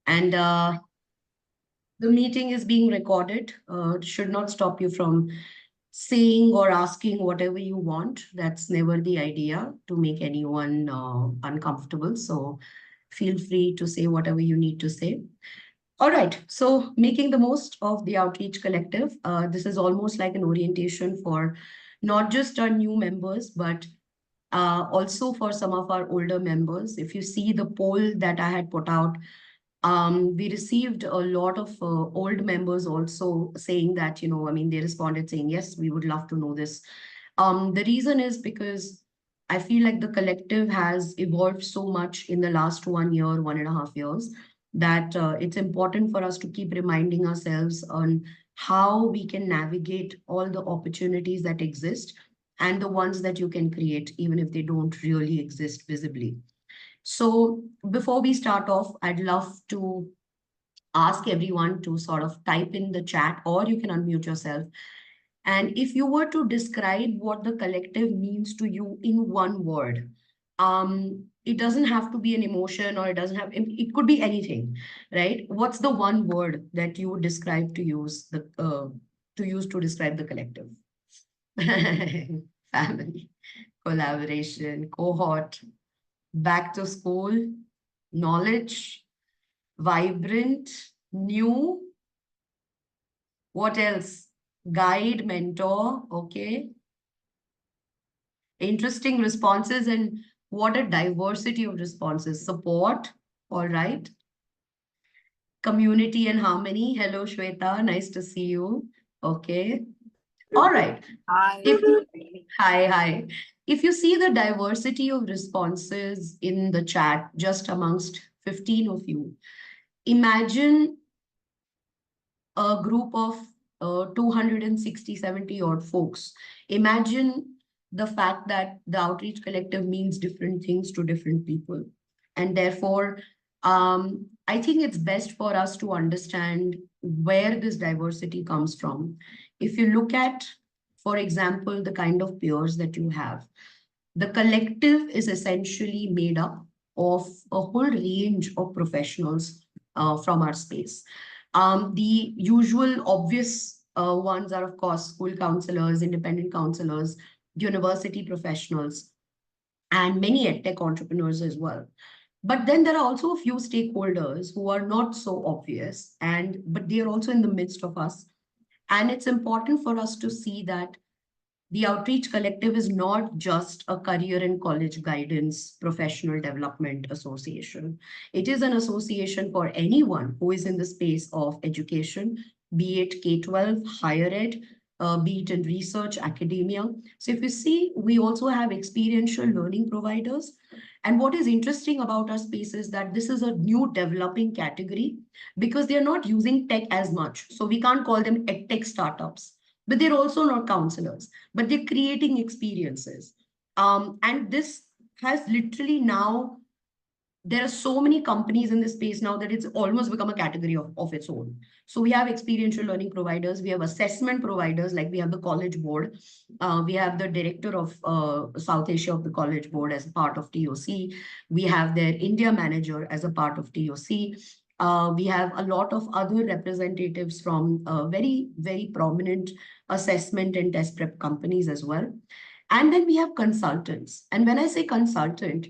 And the meeting is being recorded. It should not stop you from saying or asking whatever you want. That's never the idea, to make anyone uncomfortable. So feel free to say whatever you need to say. All right. So making the most of the Outreach Collective. This is almost like an orientation for not just our new members, but also for some of our older members. If you see the poll that I had put out, we received a lot of old members also saying that, I mean, they responded saying, yes, we would love to know this. The reason is because I feel like the collective has evolved so much in the last 1 year, 1.5 years, that it's important for us to keep reminding ourselves on how we can navigate all the opportunities that exist and the ones that you can create, even if they don't really exist visibly. So before we start off, I'd love to ask everyone to sort of type in the chat, or you can unmute yourself. And if you were to describe what the collective means to you in one word, it doesn't have to be an emotion, or it could be anything, right? What's the one word that you would describe to use to describe the collective? Family, collaboration, cohort, back to school, knowledge, vibrant, new, what else? Guide, mentor, okay. Interesting responses, and what a diversity of responses. Support, all right. Community and harmony. Hello, Shweta, nice to see you. Okay, all right. Hi. If you, hi, hi. If you see the diversity of responses in the chat, just amongst 15 of you, imagine a group of 260, 70 odd folks. Imagine the fact that the Outreach Collective means different things to different people. And therefore, I think it's best for us to understand where this diversity comes from. If you look at, for example, the kind of peers that you have, the collective is essentially made up of a whole range of professionals from our space. The usual obvious ones are, of course, school counselors, independent counselors, university professionals, and many edtech entrepreneurs as well. But then there are also a few stakeholders who are not so obvious, but they are also in the midst of us. And it's important for us to see that the Outreach Collective is not just a career and college guidance professional development association. It is an association for anyone who is in the space of education, be it K-12, higher ed, be it in research, academia. So if you see, we also have experiential learning providers. And what is interesting about our space is that this is a new developing category because they are not using tech as much. So we can't call them edtech startups, but they're also not counselors, but they're creating experiences. And this has literally now, there are so many companies in this space now that it's almost become a category of its own. So we have experiential learning providers, we have assessment providers, like we have the College Board, we have the director of South Asia of the College Board as a part of TOC, we have their India manager as a part of TOC. We have a lot of other representatives from very, very prominent assessment and test prep companies as well. And then we have consultants. And when I say consultant,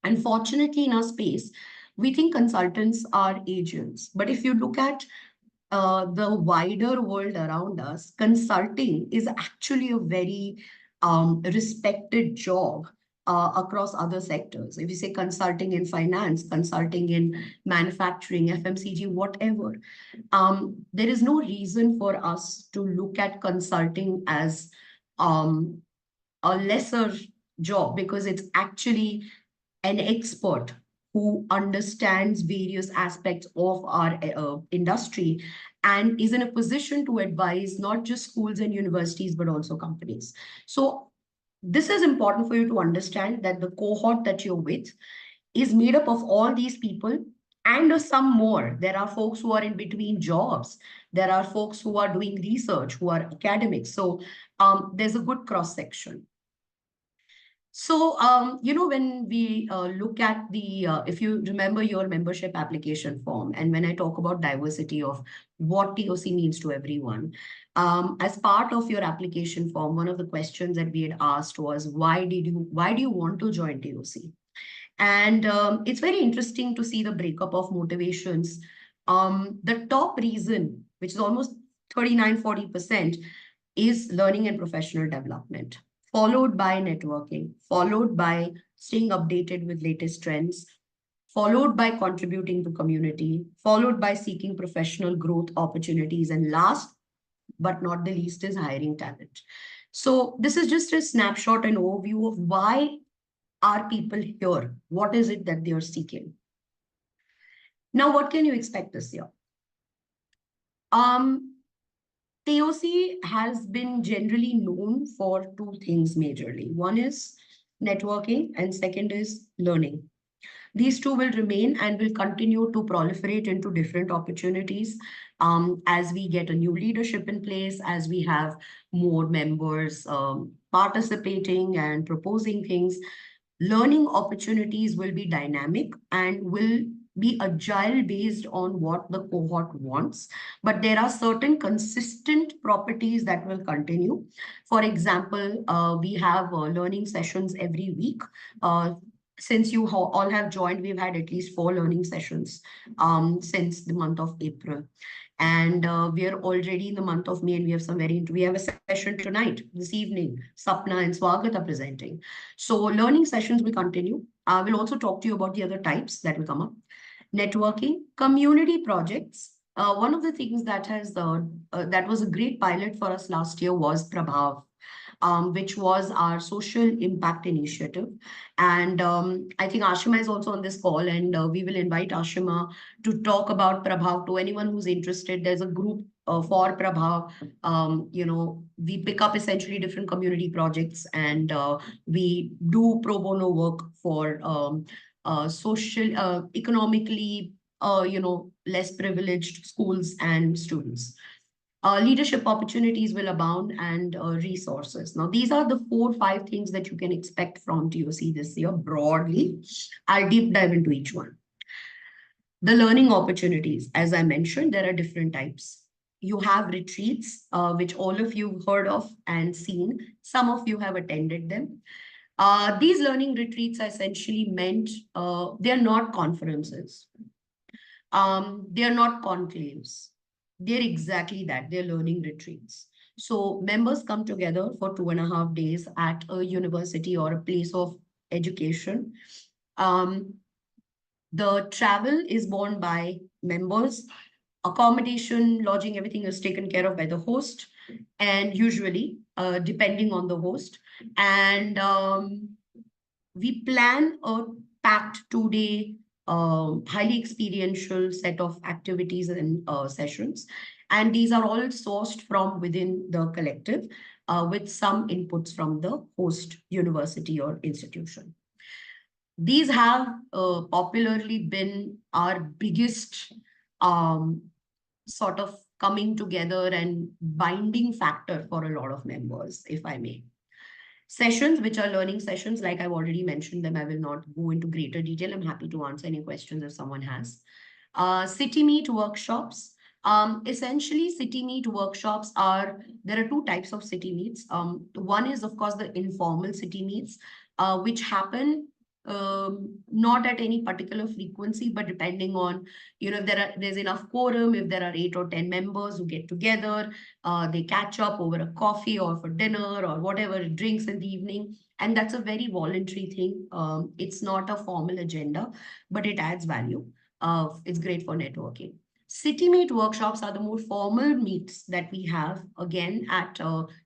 unfortunately, in our space, we think consultants are agents. But if you look at the wider world around us, consulting is actually a very respected job across other sectors. If you say consulting in finance, consulting in manufacturing, FMCG, whatever, there is no reason for us to look at consulting as um, a lesser job, because it's actually an expert who understands various aspects of our industry and is in a position to advise not just schools and universities, but also companies. So this is important for you to understand, that the cohort that you're with is made up of all these people and some more. There are folks who are in between jobs. There are folks who are doing research, who are academics. So there's a good cross section. So, when we look at if you remember your membership application form, and when I talk about diversity of what TOC means to everyone, as part of your application form, one of the questions that we had asked was, why do you want to join TOC? And it's very interesting to see the breakup of motivations. The top reason, which is almost 39-40%, is learning and professional development, followed by networking, followed by staying updated with latest trends, followed by contributing to community, followed by seeking professional growth opportunities, and last but not the least is hiring talent. So this is just a snapshot and overview of why are people here? What is it that they are seeking? Now, what can you expect this year? TOC has been generally known for two things majorly. One is networking, and second is learning. These two will remain and will continue to proliferate into different opportunities as we get a new leadership in place, as we have more members participating and proposing things. Learning opportunities will be dynamic and will be agile based on what the cohort wants. But there are certain consistent properties that will continue. For example, we have learning sessions every week. Since you all have joined, we've had at least 4 learning sessions since the month of April. And we are already in the month of May, and we have a session tonight, this evening. Sapna and Swagat are presenting. So learning sessions will continue. I will also talk to you about the other types that will come up. Networking, community projects. One of the things that was a great pilot for us last year was Prabhav, which was our social impact initiative. And I think Ashima is also on this call, and we will invite Ashima to talk about Prabhav to anyone who's interested. There's a group for Prabhav. We pick up essentially different community projects, and we do pro bono work for social, economically, less privileged schools and students. Leadership opportunities will abound, and resources. Now, these are the 4 5 things that you can expect from TOC this year broadly. I'll deep dive into each one. The learning opportunities, as I mentioned, there are different types. You have retreats, which all of you have heard of and seen. Some of you have attended them. These learning retreats are essentially meant, they're not conferences. They're not conclaves. They're exactly that. They're learning retreats. So members come together for 2.5 days at a university or a place of education. Um, the travel is borne by members. Accommodation, lodging, everything is taken care of by the host, and usually, depending on the host. And we plan a packed 2 day, highly experiential set of activities and sessions. And these are all sourced from within the collective with some inputs from the host university or institution. These have popularly been our biggest sort of coming together and binding factor for a lot of members, if I may. Sessions, which are learning sessions, like I've already mentioned them, I will not go into greater detail. I'm happy to answer any questions if someone has. City Meet workshops. Essentially, City Meet workshops there are 2 types of City Meets. One is, of course, the informal City Meets, which happen not at any particular frequency, but depending on, if there's enough quorum, if there are 8 or 10 members who get together, they catch up over a coffee or for dinner or whatever, drinks in the evening. And that's a very voluntary thing. It's not a formal agenda, but it adds value. It's great for networking. City Meet workshops are the more formal meets that we have, again, at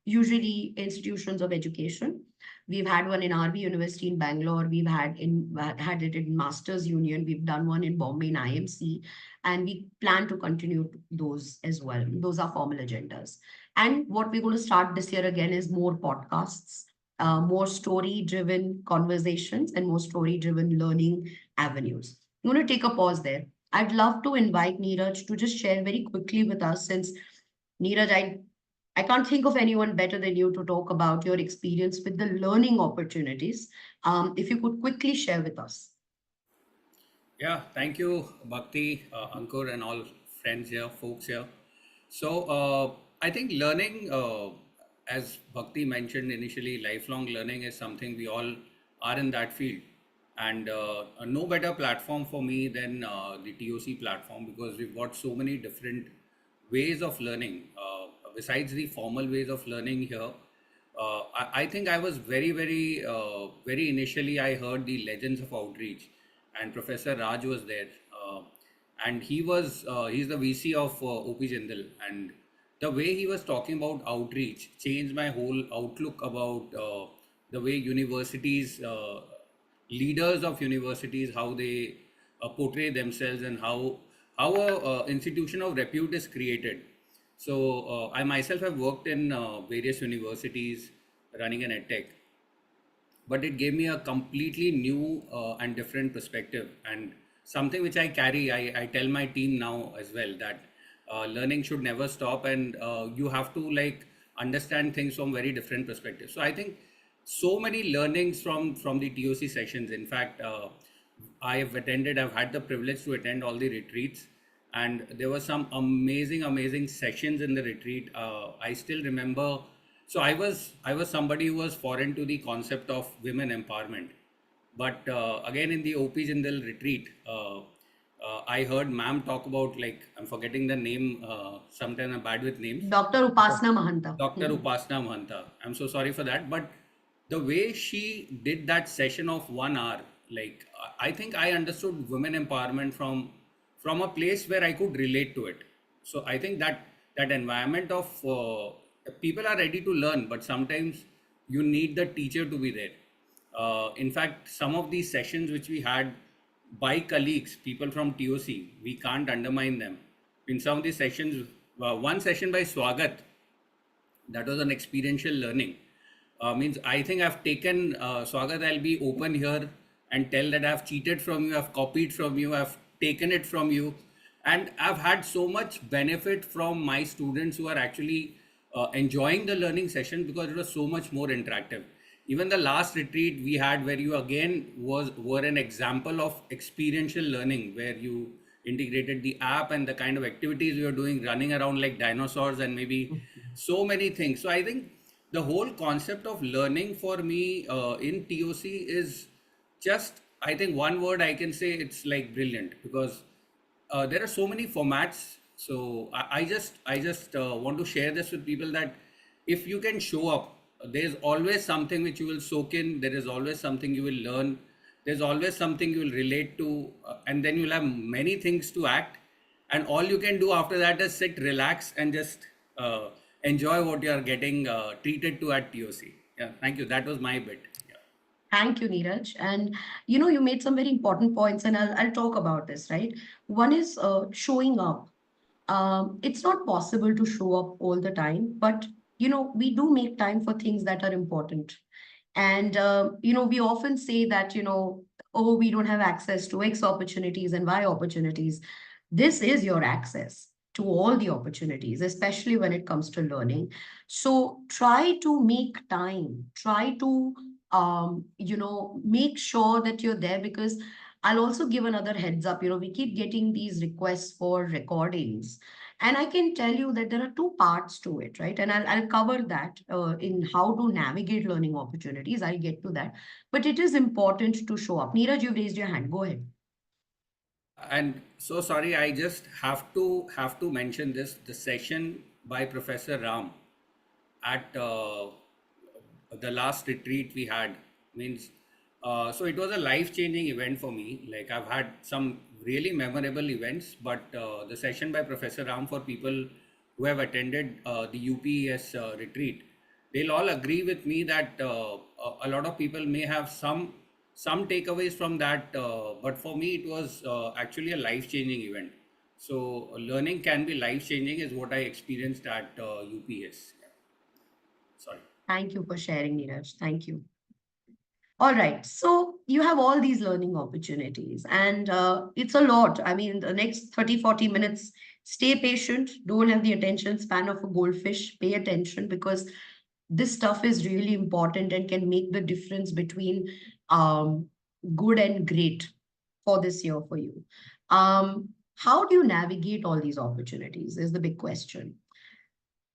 usually institutions of education. We've had one in RB University in Bangalore. We've had it in Masters Union. We've done one in Bombay in IMC, and we plan to continue those as well. Those are formal agendas. And what we're going to start this year again is more podcasts, more story-driven conversations, and more story-driven learning avenues. I'm going to take a pause there. I'd love to invite Neeraj to just share very quickly with us, since Neeraj, I can't think of anyone better than you to talk about your experience with the learning opportunities. If you could quickly share with us. Yeah, thank you, Bhakti, Ankur, and all friends here, folks here. So, I think learning, as Bhakti mentioned initially, lifelong learning is something we all are in that field. And no better platform for me than the TOC platform, because we've got so many different ways of learning. Besides the formal ways of learning here, I think I was very initially. I heard the Legends of Outreach, and Professor Raj was there, and he's the VC of OP Jindal, and the way he was talking about outreach changed my whole outlook about the way universities, leaders of universities, how they portray themselves, and how a institution of repute is created. So I myself have worked in various universities running an edtech, but it gave me a completely new and different perspective, and something which I carry. I tell my team now as well that learning should never stop, and you have to like understand things from very different perspectives. So I think so many learnings from the TOC sessions. In fact, I've had the privilege to attend all the retreats, and there were some amazing sessions in the retreat. I still remember. So I was somebody who was foreign to the concept of women empowerment, but again in the OP Jindal retreat, I heard ma'am talk about, like, I'm forgetting the name. Sometimes I'm bad with names. Dr. Upasna Mahanta. Dr. Upasna Mahanta. I'm so sorry for that, but the way she did that session of 1 hour, like I think I understood women empowerment from a place where I could relate to it. So I think that environment of people are ready to learn, but sometimes you need the teacher to be there. In fact, some of these sessions which we had by colleagues, people from TOC, we can't undermine them. In some of these sessions, one session by Swagat, that was an experiential learning. Means I think I've taken, Swagat, I'll be open here and tell that I've cheated from you, I've copied from you, I've taken it from you, and I've had so much benefit from my students who are actually enjoying the learning session because it was so much more interactive. Even the last retreat we had, where you again were an example of experiential learning, where you integrated the app and the kind of activities you were doing, running around like dinosaurs, and maybe so many things. So I think the whole concept of learning for me in TOC is just, I think one word I can say, it's like brilliant, because there are so many formats. So I just want to share this with people that if you can show up, there's always something which you will soak in. There is always something you will learn. There's always something you will relate to, and then you'll have many things to act. And all you can do after that is sit, relax, and just enjoy what you are getting treated to at TOC. Yeah, thank you. That was my bit. Yeah. Thank you, Neeraj. And you made some very important points, and I'll talk about this, right? One is showing up. It's not possible to show up all the time, but we do make time for things that are important. And we often say that, oh, we don't have access to X opportunities and Y opportunities. This is your access to all the opportunities, especially when it comes to learning. So try to make time, try to make sure that you're there, because I'll also give another heads up. We keep getting these requests for recordings, and I can tell you that there are two parts to it, right? And I'll cover that in how to navigate learning opportunities. I'll get to that. But it is important to show up. Neeraj, you've raised your hand. Go ahead. Yeah, and so sorry, I just have to mention this. The session by Professor Ram at the last retreat we had, means so it was a life changing event for me. Like, I've had some really memorable events, but the session by Professor Ram, for people who have attended the UPES retreat, they'll all agree with me that a lot of people may have some takeaways from that, but for me it was actually a life changing event. So learning can be life changing is what I experienced at UPS. Yeah. Sorry. Thank you for sharing, Neeraj. Thank you. All right. So you have all these learning opportunities, and it's a lot. I mean, the next 30, 40 minutes Stay patient. Don't have the attention span of a goldfish. Pay attention, because this stuff is really important and can make the difference between um, good and great for this year for you. How do you navigate all these opportunities is the big question.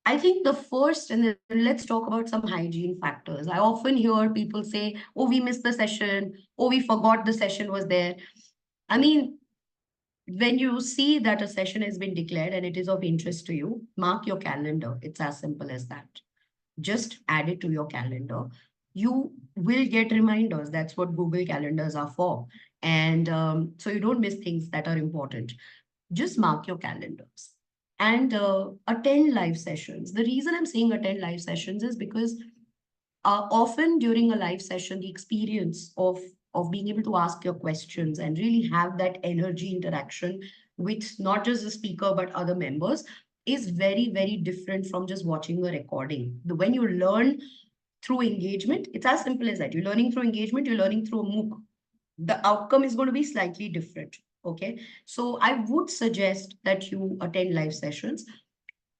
I think the first, and then let's talk about some hygiene factors. I often hear people say, oh, we missed the session. Oh, we forgot the session was there. I mean, when you see that a session has been declared and it is of interest to you, mark your calendar. It's as simple as that. Just add it to your calendar. You will get reminders. That's what Google Calendars are for. And so you don't miss things that are important. Just mark your calendars and attend live sessions. The reason I'm saying attend live sessions is because often during a live session, the experience of being able to ask your questions and really have that energy interaction with not just the speaker but other members is very, very different from just watching a recording. When you learn through engagement, it's as simple as that. You're learning through engagement, you're learning through a MOOC. The outcome is going to be slightly different. Okay. So I would suggest that you attend live sessions.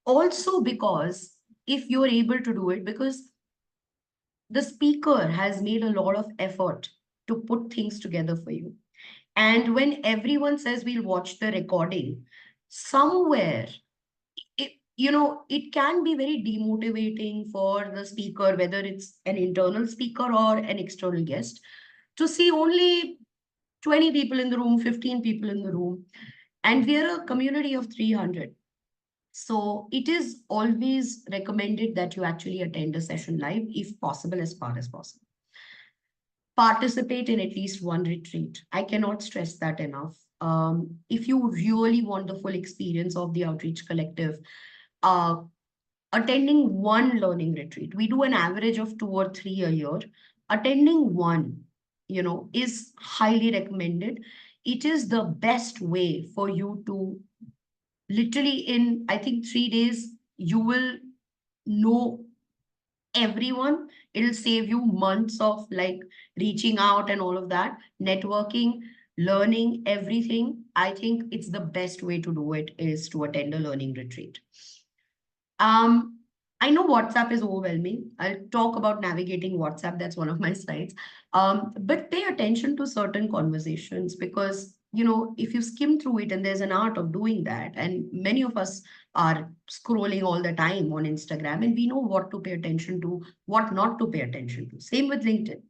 Also, because if you're able to do it, because the speaker has made a lot of effort to put things together for you. And when everyone says we'll watch the recording, somewhere it can be very demotivating for the speaker, whether it's an internal speaker or an external guest, to see only 20 people in the room, 15 people in the room. And we are a community of 300. So it is always recommended that you actually attend a session live, if possible, as far as possible. Participate in at least one retreat. I cannot stress that enough. If you really want the full experience of the Outreach Collective, uh, attending one learning retreat, we do an average of 2 or 3 a year. Attending one, is highly recommended. It is the best way for you to literally, in I think 3 days, you will know everyone. It'll save you months of like reaching out and all of that, networking, learning everything. I think it's the best way to do it is to attend a learning retreat. um, I know WhatsApp is overwhelming. I'll talk about navigating WhatsApp. That's one of my slides. But pay attention to certain conversations, because, if you skim through it, and there's an art of doing that, and many of us are scrolling all the time on Instagram, and we know what to pay attention to, what not to pay attention to. Same with LinkedIn.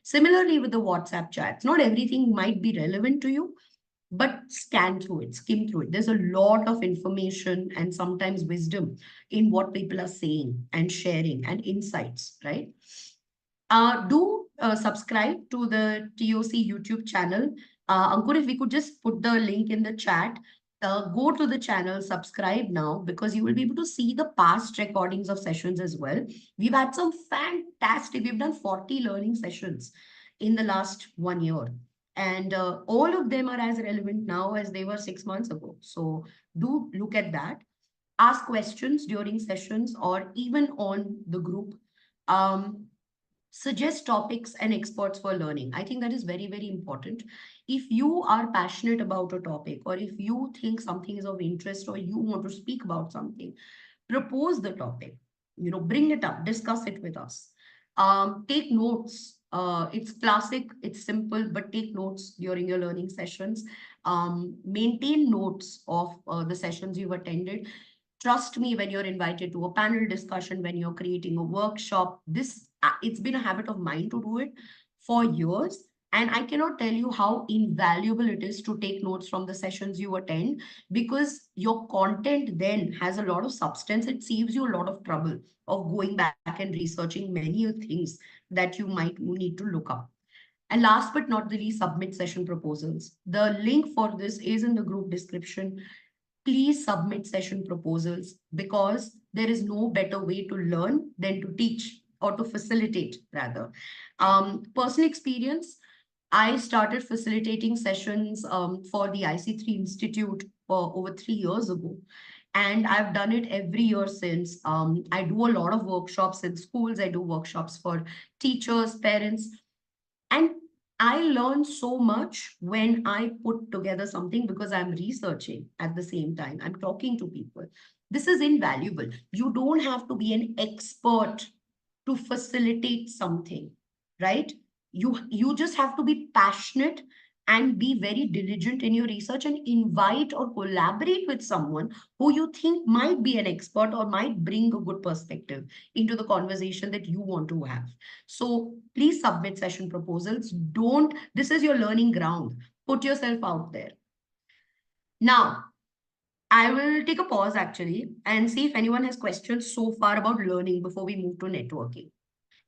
Similarly, with the WhatsApp chats, not everything might be relevant to you, but scan through it, skim through it. There's a lot of information and sometimes wisdom in what people are saying and sharing and insights, right? Do subscribe to the TOC YouTube channel. Ankur, if we could just put the link in the chat, go to the channel, subscribe now, because you will be able to see the past recordings of sessions as well. We've had some fantastic, we've done 40 learning sessions in the last 1 year. And all of them are as relevant now as they were 6 months ago. So do look at that. Ask questions during sessions or even on the group. Um, Suggest topics and experts for learning. I think that is very, very important. If you are passionate about a topic, or if you think something is of interest, or you want to speak about something, propose the topic, bring it up, discuss it with us. Take notes. It's classic, it's simple, but take notes during your learning sessions. Maintain notes of the sessions you've attended. Trust me, when you're invited to a panel discussion, when you're creating a workshop, it's been a habit of mine to do it for years. And I cannot tell you how invaluable it is to take notes from the sessions you attend, because your content then has a lot of substance. It saves you a lot of trouble of going back and researching many things that you might need to look up. And last but not the least, submit session proposals. The link for this is in the group description. Please submit session proposals, because there is no better way to learn than to teach, or to facilitate rather. Personal experience, I started facilitating sessions for the IC3 Institute over 3 years ago. And I've done it every year since. I do a lot of workshops in schools. I do workshops for teachers, parents. And I learn so much when I put together something because I'm researching at the same time. I'm talking to people. This is invaluable. You don't have to be an expert to facilitate something, right? You just have to be passionate and be very diligent in your research and invite or collaborate with someone who you think might be an expert or might bring a good perspective into the conversation that you want to have. So please submit session proposals. Don't, this is your learning ground. Put yourself out there. Now, I will take a pause actually and see if anyone has questions so far about learning before we move to networking.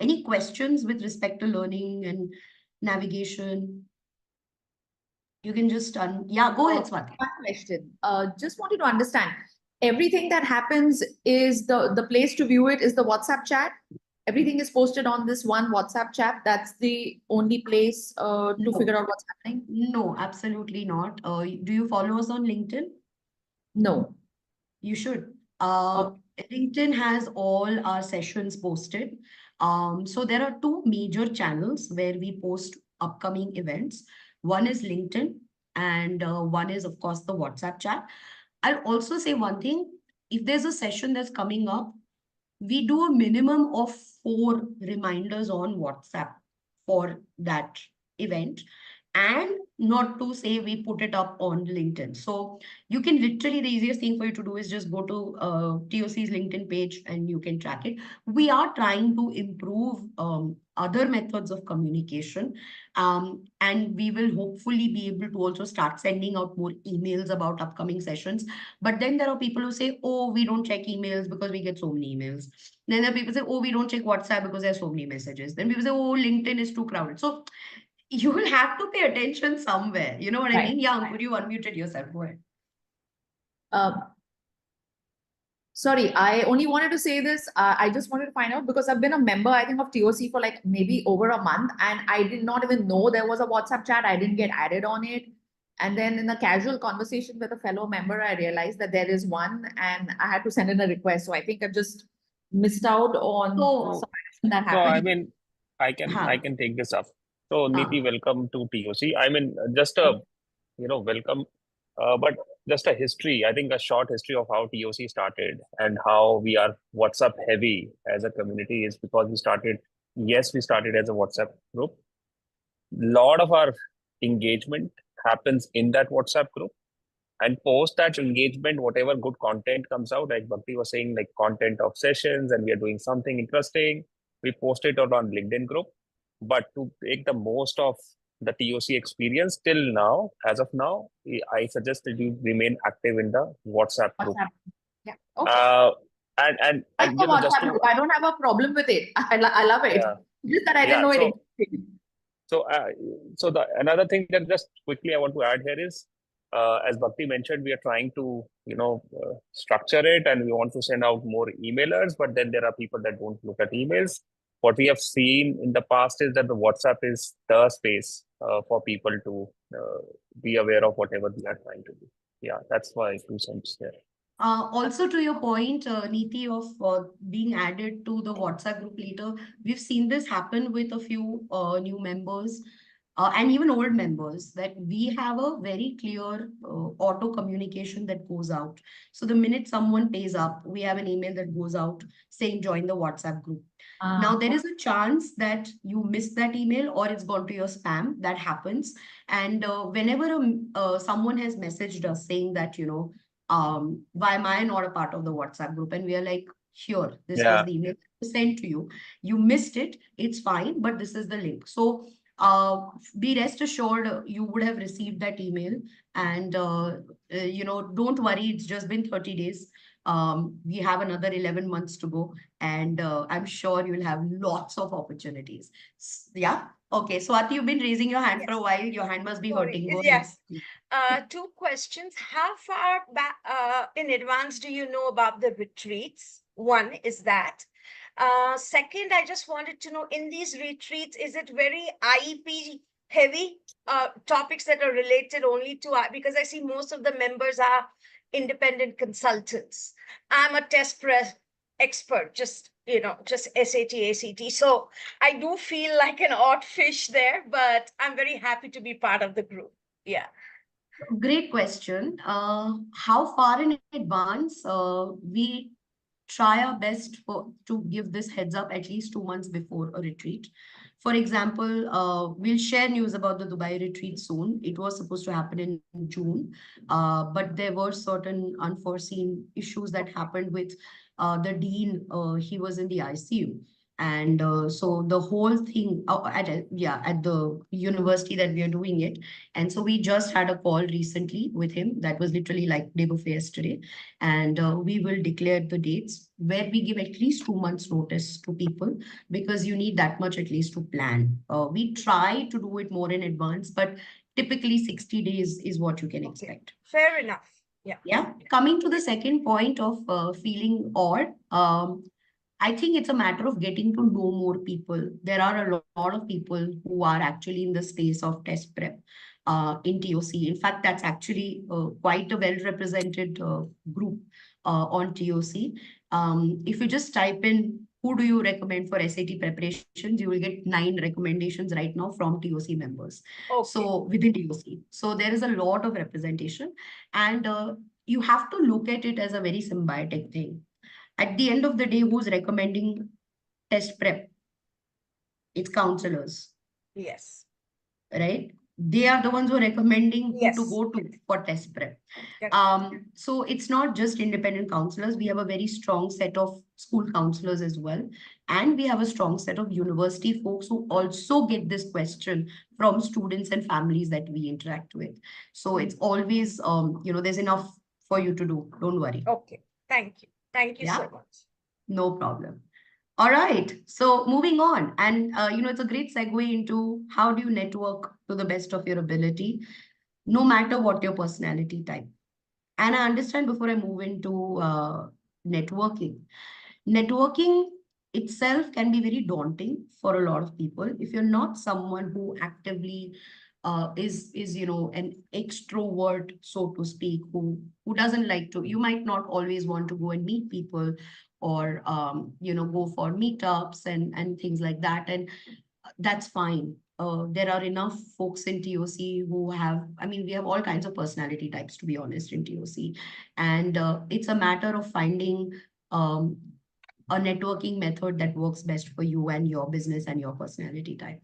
Any questions with respect to learning and navigation? You can just, yeah, go ahead, Swati. One question. Just wanted to understand. Everything that happens is the place to view it is the WhatsApp chat. Everything is posted on this one WhatsApp chat. That's the only place to No, figure out what's happening. no, absolutely not. Do you follow us on LinkedIn? No. You should. Okay. LinkedIn has all our sessions posted. So there are two major channels where we post upcoming events. One is LinkedIn, and one is, of course, the WhatsApp chat. I'll also say one thing. If there's a session that's coming up, we do a minimum of 4 reminders on WhatsApp for that event. And not to say we put it up on LinkedIn. So you can literally, the easiest thing for you to do is just go to TOC's LinkedIn page and you can track it. We are trying to improve other methods of communication. And we will hopefully be able to also start sending out more emails about upcoming sessions. But then there are people who say, oh, we don't check emails because we get so many emails. Then there are people say, oh, we don't check WhatsApp because there's so many messages. Then people say, oh, LinkedIn is too crowded. So you will have to pay attention somewhere. You know what I Right. mean? Yeah, Ankur, you unmuted yourself. Go ahead. Um, Sorry, I only wanted to say this. I just wanted to find out because I've been a member, I think, of TOC for like maybe over a month, and I did not even know there was a WhatsApp chat. I didn't get added on it. And then in a casual conversation with a fellow member, I realized that there is one, and I had to send in a request. So I think I've just missed out on So, some action that So I happened. mean, I huh, can take this up. So huh. Niti, welcome to TOC. I mean, just a welcome, but just a history. I think a short history of how TOC started and how we are WhatsApp heavy as a community is because we started. Yes, we started as a WhatsApp group. Lot of our engagement happens in that WhatsApp group. And post that engagement, whatever good content comes out, like Bhakti was saying, like content of sessions, and we are doing something interesting, we post it out on LinkedIn group. But to take the most of the TOC experience till now, as of now, I suggest that you remain active in the WhatsApp group. WhatsApp. Yeah. Okay. And Like the just WhatsApp to group. I don't have a problem with it. I love it. yeah Just that I didn't yeah know it so existed. So, the another thing that just quickly I want to add here is, as Bhakti mentioned, we are trying to structure it, and we want to send out more emailers. But then there are people that don't look at emails. What we have seen in the past is that the WhatsApp is the space for people to be aware of whatever we are trying to do. Yeah, that's my 2 cents there. Also, to your point, Neeti, of being added to the WhatsApp group later, we've seen this happen with a few new members and even old members, that we have a very clear auto communication that goes out. So the minute someone pays up, we have an email that goes out saying join the WhatsApp group. Now, there is a chance that you miss that email or it's gone to your spam. That happens. And whenever someone has messaged us saying that, why am I not a part of the WhatsApp group? And we are like, here, this was Yeah, the email sent to you. You missed it. It's fine, but this is the link. So be rest assured, you would have received that email. And, don't worry, it's just been 30 days. We have another 11 months to go. And I'm sure you'll have lots of opportunities. Yeah. Okay. So, Swati, you've been raising your hand for a Yes, while. Your hand must be sorry. hurting. Go ahead. Yes. Two questions. How far back in advance do you know about the retreats? One is that. Second, I just wanted to know, in these retreats, is it very IEP heavy topics that are related only to because I see most of the members are independent consultants. I'm a test prep expert, just just SAT, ACT. So I do feel like an odd fish there, but I'm very happy to be part of the group. Yeah. Great question. How far in advance? We try our best to give this heads up at least 2 months before a retreat. For example, we'll share news about the Dubai retreat soon. It was supposed to happen in June, but there were certain unforeseen issues that happened with the dean. He was in the ICU. And so the whole thing at the university that we are doing it, and so we just had a call recently with him that was literally like day before yesterday, and we will declare the dates where we give at least 2 months notice to people, because you need that much at least to plan. We try to do it more in advance, but typically 60 days is what you can Okay. expect. Fair enough. Yeah. Yeah. Coming to the second point of feeling odd, I think it's a matter of getting to know more people. There are a lot of people who are actually in the space of test prep in TOC. In fact, that's actually quite a well-represented group on TOC. If you just type in who do you recommend for SAT preparations, you will get 9 recommendations right now from TOC members. Okay. So within TOC. So there is a lot of representation, and you have to look at it as a very symbiotic thing. At the end of the day, who's recommending test prep? It's counselors, Yes. right? They are the ones who are recommending who to Yes. go to for test prep. Correct. So it's not just independent counselors. We have a very strong set of school counselors as well. And we have a strong set of university folks who also get this question from students and families that we interact with. So it's always, there's enough for you to do. Don't worry. Okay. Thank you. Thank you Yeah. so much. No problem. All right. So moving on, and it's a great segue into how do you network to the best of your ability, no matter what your personality type. And I understand before I move into networking, networking itself can be very daunting for a lot of people if you're not someone who actively is an extrovert, so to speak, who doesn't like to. You might not always want to go and meet people, or go for meetups and things like that, and that's fine. There are enough folks in TOC who have, I mean, we have all kinds of personality types, to be honest, in TOC. And it's a matter of finding um, a networking method that works best for you and your business and your personality type.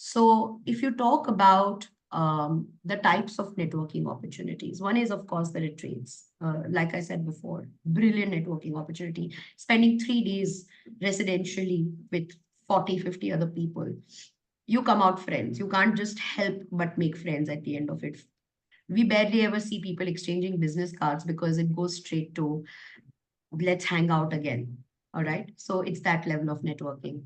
So if you talk about the types of networking opportunities, one is, of course, the retreats. Like I said before, brilliant networking opportunity. Spending 3 days residentially with 40, 50 other people. You come out friends. You can't just help but make friends at the end of it. We barely ever see people exchanging business cards because it goes straight to let's hang out again. All right. So it's that level of networking.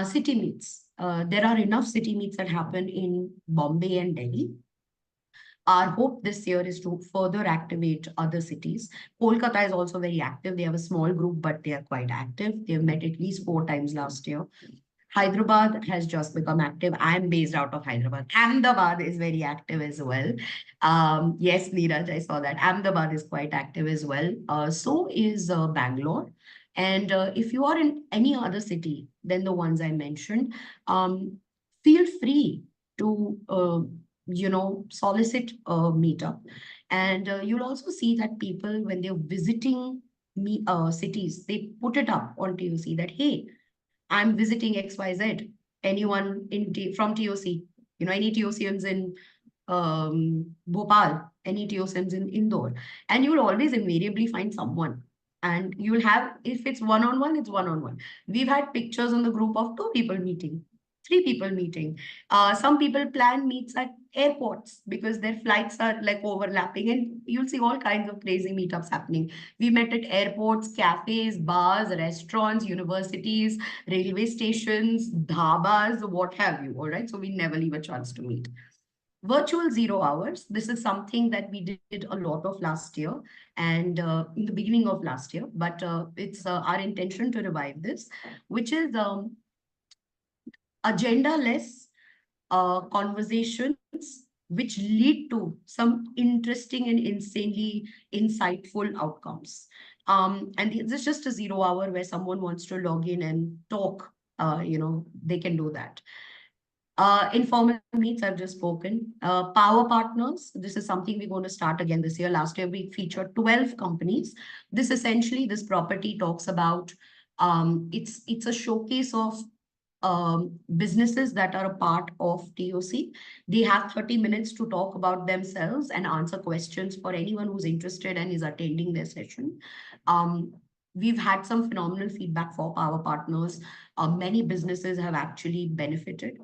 City meets. There are enough city meets that happen in Bombay and Delhi. Our hope this year is to further activate other cities. Kolkata is also very active. They have a small group, but they are quite active. They've met at least 4 times last year. Hyderabad has just become active. I'm based out of Hyderabad. Ahmedabad is very active as well. Yes, Neeraj, I saw that. Ahmedabad is quite active as well. So is Bangalore. And if you are in any other city than the ones I mentioned, feel free to, solicit a meetup. And you'll also see that people, when they're visiting cities, they put it up on TOC that, hey, I'm visiting XYZ. Anyone from TOC? Any TOCMs in Bhopal, any TOCMs in Indore. And you will always invariably find someone. And you'll have, if it's one-on-one, it's one-on-one. We've had pictures on the group of 2 people meeting, 3 people meeting. Some people plan meets at airports because their flights are like overlapping, and you'll see all kinds of crazy meetups happening. We met at airports, cafes, bars, restaurants, universities, railway stations, dhabas, what have you. All right. So we never leave a chance to meet. Virtual 0 hours. This is something that we did a lot of last year and in the beginning of last year, but it's our intention to revive this, which is agenda-less conversations which lead to some interesting and insanely insightful outcomes. And this is just a 0 hour where someone wants to log in and talk. They can do that. Informal meets, I've just spoken. Power partners, this is something we're going to start again this year. Last year, we featured 12 companies. This property talks about, it's a showcase of businesses that are a part of TOC. They have 30 minutes to talk about themselves and answer questions for anyone who's interested and is attending their session. We've had some phenomenal feedback for Power Partners. Many businesses have actually benefited.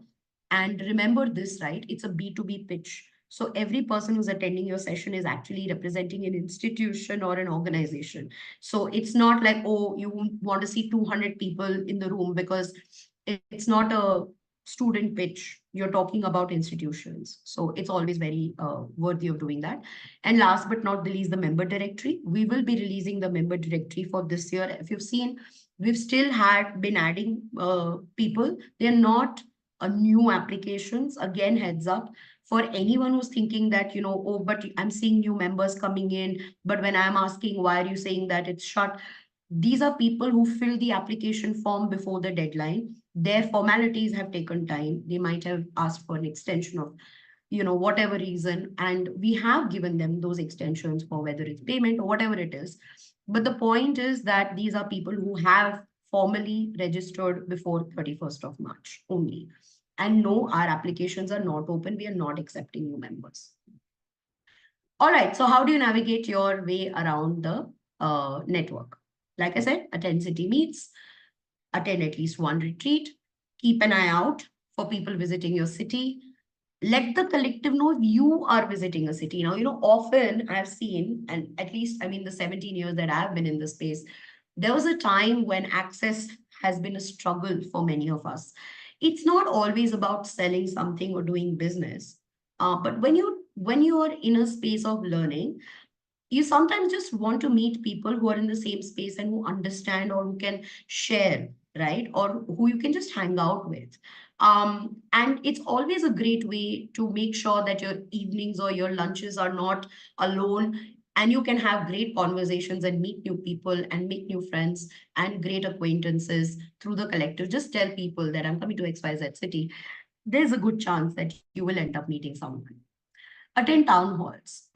And remember this, right? It's a B2B pitch. So every person who's attending your session is actually representing an institution or an organization. So it's not like, oh, you want to see 200 people in the room, because it's not a student pitch. You're talking about institutions. So it's always very worthy of doing that. And last but not the least, the member directory. We will be releasing the member directory for this year. If you've seen, we've still had been adding people. They're not new applications. Again, heads up for anyone who's thinking that, oh, but I'm seeing new members coming in, but when I'm asking, why are you saying that it's shut? These are people who fill the application form before the deadline. Their formalities have taken time. They might have asked for an extension of, whatever reason. And we have given them those extensions for whether it's payment or whatever it is. But the point is that these are people who have formally registered before 31st of March only. And no, our applications are not open. We are not accepting new members. All right. So how do you navigate your way around the network? Like I said, attend city meets, attend at least one retreat, keep an eye out for people visiting your city. Let the collective know if you are visiting a city. Now, often I've seen, and at least, the 17 years that I've been in this space, there was a time when access has been a struggle for many of us. It's not always about selling something or doing business. But when you are in a space of learning, you sometimes just want to meet people who are in the same space and who understand or who can share, right? Or who you can just hang out with. And it's always a great way to make sure that your evenings or your lunches are not alone, and you can have great conversations and meet new people and make new friends and great acquaintances through the collective. Just tell people that I'm coming to XYZ city. There's a good chance that you will end up meeting someone. Attend town halls.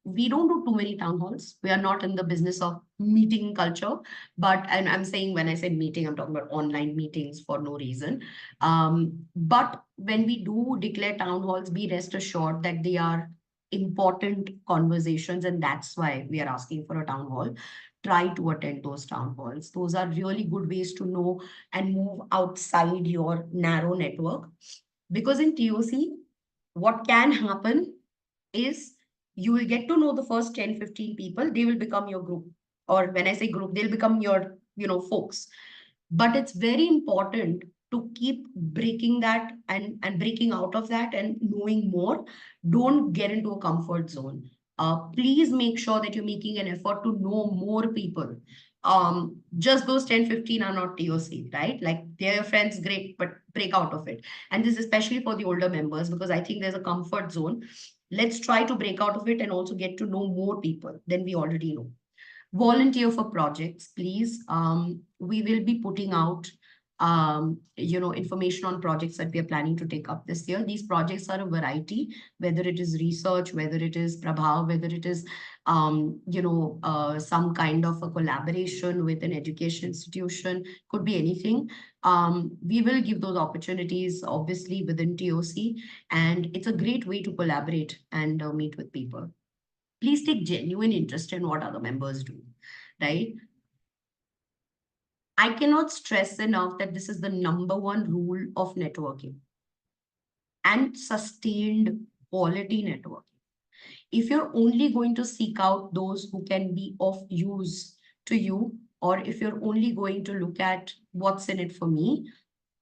We don't do too many town halls. We are not in the business of meeting culture. And I'm saying, when I say meeting, I'm talking about online meetings for no reason. But when we do declare town halls, be rest assured that they are important conversations. And that's why we are asking for a town hall. Try to attend those town halls. Those are really good ways to know and move outside your narrow network. Because in TOC, what can happen is you will get to know the first 10, 15 people. They will become your group. Or when I say group, they'll become your, folks. But it's very important to keep breaking that and breaking out of that and knowing more. Don't get into a comfort zone. Please make sure that you're making an effort to know more people. Just those 10, 15 are not TOC, right? Like, they're your friends, great, but break out of it. And this is especially for the older members, because I think there's a comfort zone. Let's try to break out of it and also get to know more people than we already know. Volunteer for projects, please. We will be putting out information on projects that we are planning to take up this year. These projects are a variety, whether it is research, whether it is Prabhav, whether it is some kind of a collaboration with an education institution, could be anything. We will give those opportunities, obviously, within TOC, and it's a great way to collaborate and meet with people. Please take genuine interest in what other members do, right? I cannot stress enough that this is the number one rule of networking and sustained quality networking. If you're only going to seek out those who can be of use to you, or if you're only going to look at what's in it for me,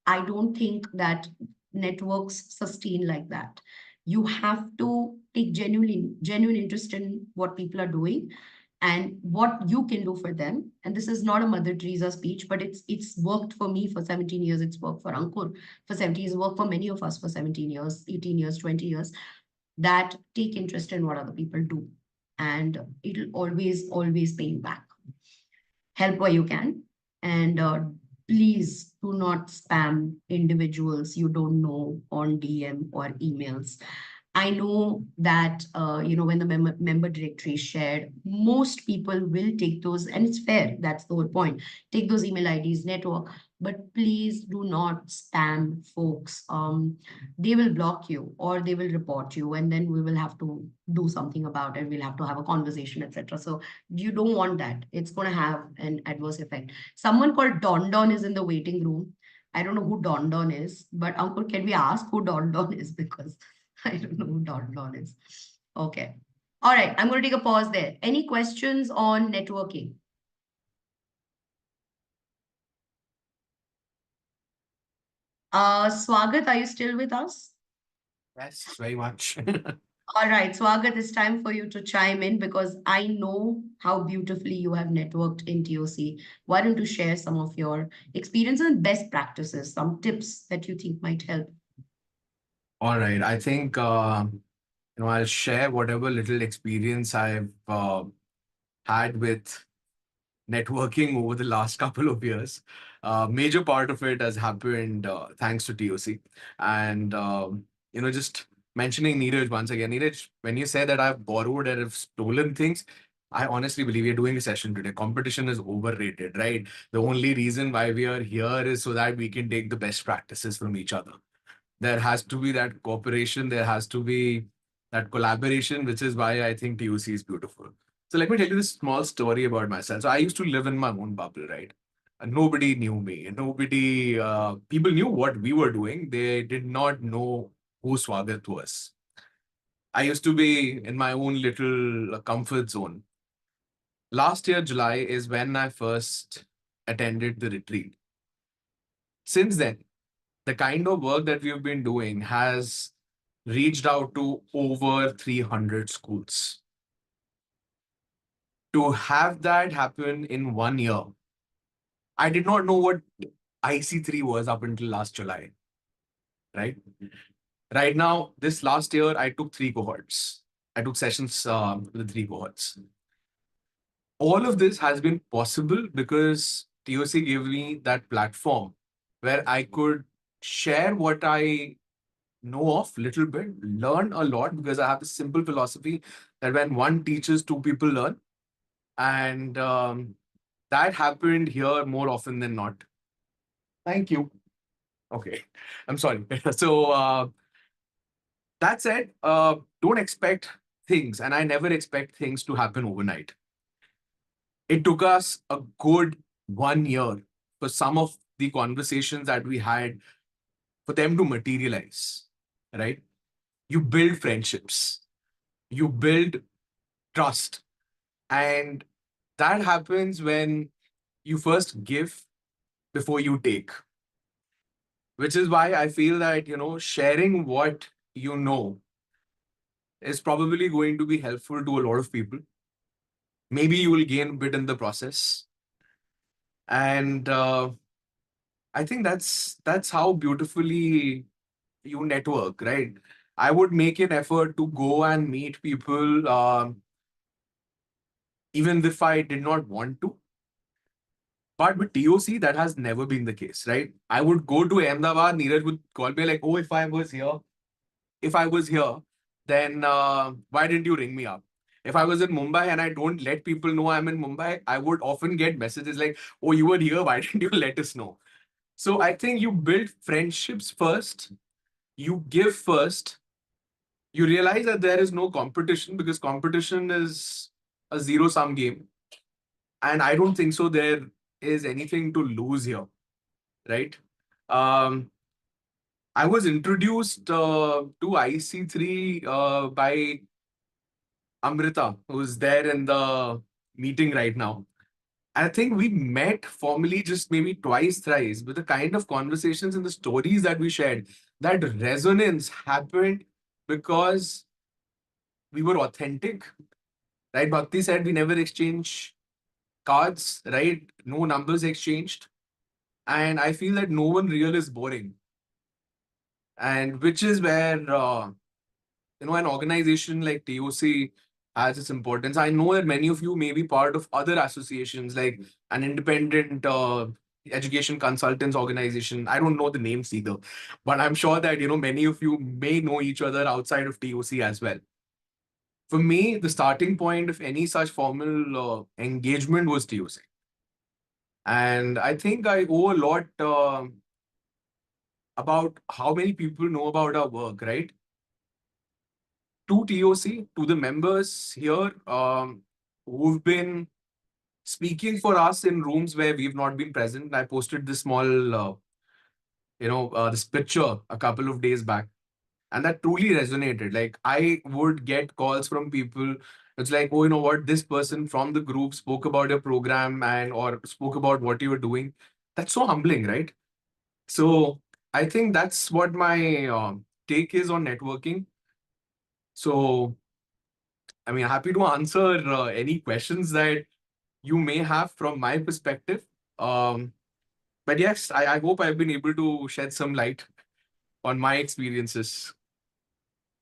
I don't think that networks sustain like that. You have to take genuine interest in what people are doing and what you can do for them. And this is not a Mother Teresa speech, but it's worked for me for 17 years. It's worked for Ankur for 17 years. It's worked for many of us for 17 years, 18 years, 20 years. that take interest in what other people do, and it'll always pay you back. Help where you can, and please do not spam individuals you don't know on DM or emails. I know that when the member directory is shared, most people will take those, and it's fair. That's the whole point. Take those email IDs, network, but please do not spam folks. They will block you or they will report you, and then we will have to do something about it. We'll have to have a conversation, etc. So you don't want that. It's going to have an adverse effect. Someone called Don Don is in the waiting room. I don't know who Don Don is, but Uncle, can we ask who Don Don is? Because I don't know who Don Don is. Okay. All right. I'm going to take a pause there. Any questions on networking? Swagat, are you still with us? Yes, very much. All right, Swagat, it's time for you to chime in because I know how beautifully you have networked in TOC. Why don't you share some of your experiences and best practices, some tips that you think might help? All right. I think I'll share whatever little experience I've had with networking over the last couple of years. Major part of it has happened thanks to TOC. And just mentioning Neeraj once again. Neeraj, when you say that I've borrowed and have stolen things, I honestly believe we're doing a session today. Competition is overrated, right? The only reason why we are here is so that we can take the best practices from each other. There has to be that cooperation, there has to be that collaboration, which is why I think TOC is beautiful. So let me tell you this small story about myself. So I used to live in my own bubble, right? And nobody knew me. Nobody, people knew what we were doing. They did not know who Swagat was. I used to be in my own little comfort zone. Last year, July, is when I first attended the retreat. Since then, the kind of work that we've been doing has reached out to over 300 schools. To have that happen in 1 year, I did not know what IC3 was up until last July, right? Right now, this last year, I took 3 cohorts. I took sessions with 3 cohorts. All of this has been possible because TOC gave me that platform where I could share what I know of little bit, learn a lot, because I have this simple philosophy that when one teaches, 2 people learn. And that happened here more often than not. Thank you. Okay. I'm sorry. So that said, don't expect things, and I never expect things to happen overnight. It took us a good 1 year for some of the conversations that we had for them to materialize, right? You build friendships, you build trust, and that happens when you first give before you take, which is why I feel that, sharing what you know is probably going to be helpful to a lot of people. Maybe you will gain a bit in the process. And I think that's how beautifully you network, right? I would make an effort to go and meet people, even if I did not want to. But with TOC, that has never been the case, right? I would go to Ahmedabad, Neeraj would call me like, oh, if I was here, then why didn't you ring me up? If I was in Mumbai and I don't let people know I'm in Mumbai, I would often get messages like, oh, you were here, why didn't you let us know? So I think you build friendships first, you give first, you realize that there is no competition because competition is a zero-sum game. And I don't think so there is anything to lose here, right? Um, I was introduced to IC3 by Amrita, who's there in the meeting right now. I think we met formally just maybe twice, thrice, but the kind of conversations and the stories that we shared, that resonance happened because we were authentic, right? Bhakti said we never exchange cards, right? No numbers exchanged. And I feel that no one real is boring. And which is where an organization like TOC has its importance. I know that many of you may be part of other associations like an independent education consultants organization. I don't know the names either, but I'm sure that many of you may know each other outside of TOC as well. For me, the starting point of any such formal engagement was TOC. And I think I owe a lot about how many people know about our work, right? To TOC, to the members here who've been speaking for us in rooms where we've not been present. I posted this small, this picture a couple of days back, and that truly resonated. Like, I would get calls from people. It's like, oh, you know what? This person from the group spoke about your program or spoke about what you were doing. That's so humbling, right? So I think that's what my take is on networking. So, I mean, happy to answer any questions that you may have from my perspective. But yes, I hope I've been able to shed some light on my experiences.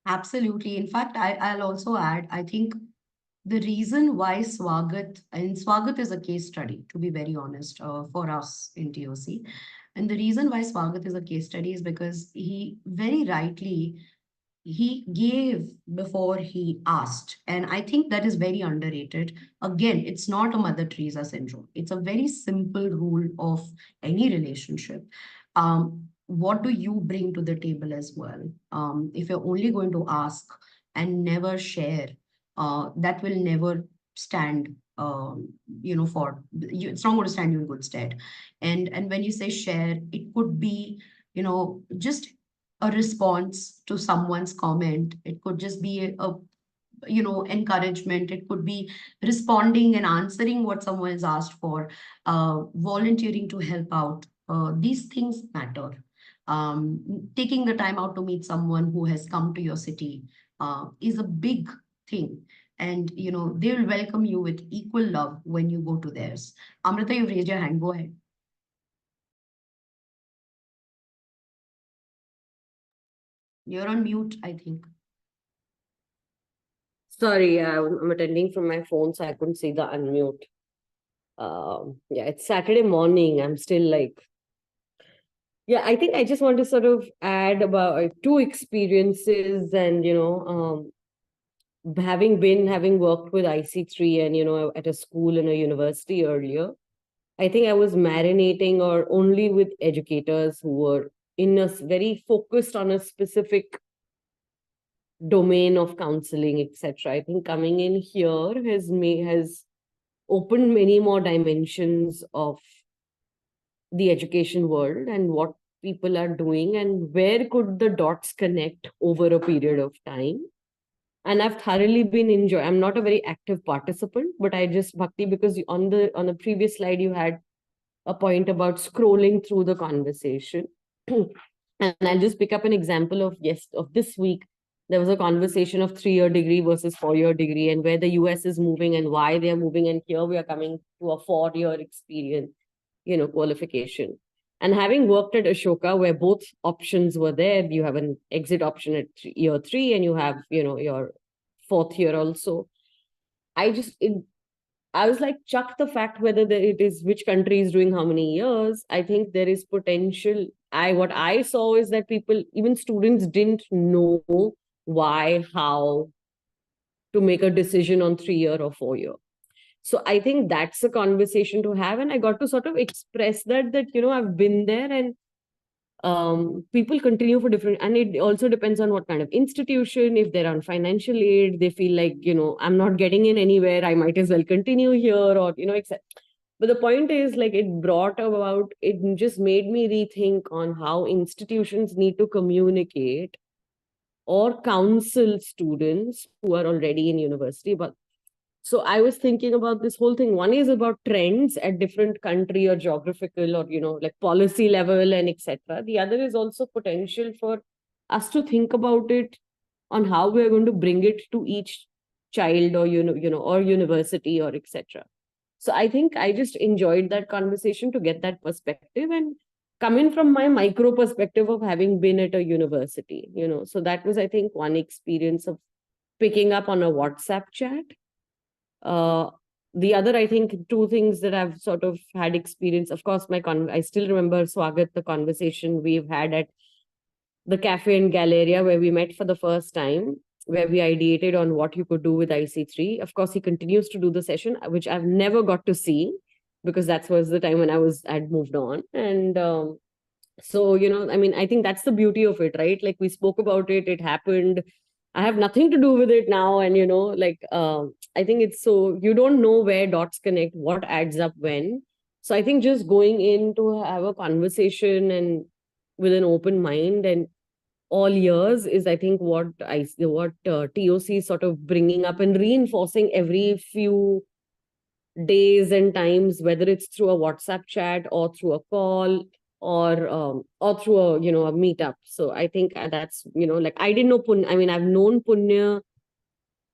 Absolutely. In fact, I'll also add, I think the reason why Swagat is a case study, to be very honest, for us in TOC. And the reason why Swagat is a case study is because he very rightly he gave before he asked. And I think that is very underrated. Again, it's not a Mother Teresa syndrome. It's a very simple rule of any relationship. What do you bring to the table as well? If you're only going to ask and never share, that will never stand for you, it's not going to stand you in good stead. And when you say share, it could be just a response to someone's comment. It could just be encouragement. It could be responding and answering what someone has asked for, volunteering to help out. These things matter. Taking the time out to meet someone who has come to your city is a big thing. And they will welcome you with equal love when you go to theirs. Amrita, you raised your hand. Go ahead. You're on mute, I think. Sorry, I'm attending from my phone, so I couldn't see the unmute. Yeah, it's Saturday morning. I'm still like, yeah, I think I just want to sort of add about two experiences and, having worked with IC3 and, at a school and a university earlier, I think I was marinating or only with educators who were in a very focused on a specific domain of counseling, etc. I think coming in here has opened many more dimensions of the education world and what people are doing and where could the dots connect over a period of time. And I've thoroughly been enjoying. I'm not a very active participant, but I just, Bhakti, because on the previous slide you had a point about scrolling through the conversation. And I'll just pick up an example of this week. There was a conversation of 3-year degree versus 4-year degree and where the US is moving and why they're moving. And here we are coming to a 4-year experience, qualification. And having worked at Ashoka, where both options were there, you have an exit option at year 3 and you have, your 4th year also. I was like, chuck the fact whether it is which country is doing how many years. I think there is potential. What I saw is that people, even students, didn't know why, how to make a decision on 3-year or 4-year. So I think that's a conversation to have. And I got to sort of express that I've been there and people continue for different, and it also depends on what kind of institution. If they're on financial aid, they feel like, I'm not getting in anywhere, I might as well continue here, or, etc. But the point is, like, it just made me rethink on how institutions need to communicate or counsel students who are already in university. But so I was thinking about this whole thing. One is about trends at different country or geographical or, like policy level and etc. The other is also potential for us to think about it on how we're going to bring it to each child or, or university or etc. So I think I just enjoyed that conversation to get that perspective. And coming from my micro perspective of having been at a university, so that was, I think, one experience of picking up on a WhatsApp chat. The other, I think, two things that I've sort of had experience. Of course, I still remember, Swagat, the conversation we've had at the cafe in Galleria where we met for the first time, where we ideated on what you could do with IC3. Of course, he continues to do the session, which I've never got to see because that was the time when I'd moved on. And so, I mean, I think that's the beauty of it, right? Like we spoke about it, it happened. I have nothing to do with it now. And, I think it's so, you don't know where dots connect, what adds up when. So I think just going in to have a conversation and with an open mind and all years is, I think, what TOC is sort of bringing up and reinforcing every few days and times, whether it's through a WhatsApp chat or through a call or through a a meetup. So I think that's like I didn't know Punya. I mean, I've known Punya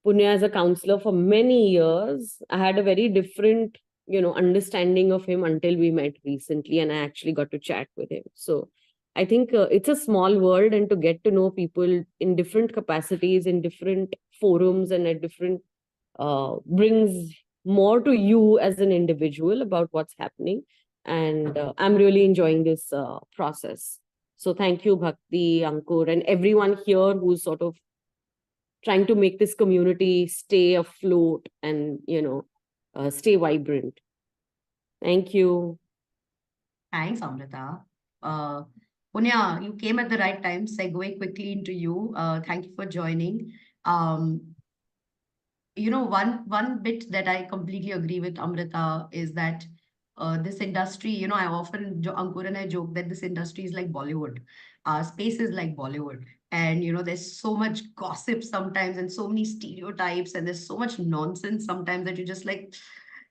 as a counselor for many years. I had a very different understanding of him until we met recently, and I actually got to chat with him. So I think it's a small world, and to get to know people in different capacities, in different forums, and at different brings more to you as an individual about what's happening. And I'm really enjoying this process. So thank you, Bhakti, Ankur, and everyone here who's sort of trying to make this community stay afloat and, stay vibrant. Thank you. Thanks, Amrita. Punya, you came at the right time. Segue quickly into you. Thank you for joining. One bit that I completely agree with Amrita is that this industry, I often, Ankur and I joke that this industry is like Bollywood. Space is like Bollywood. And, there's so much gossip sometimes and so many stereotypes and there's so much nonsense sometimes that you're just like,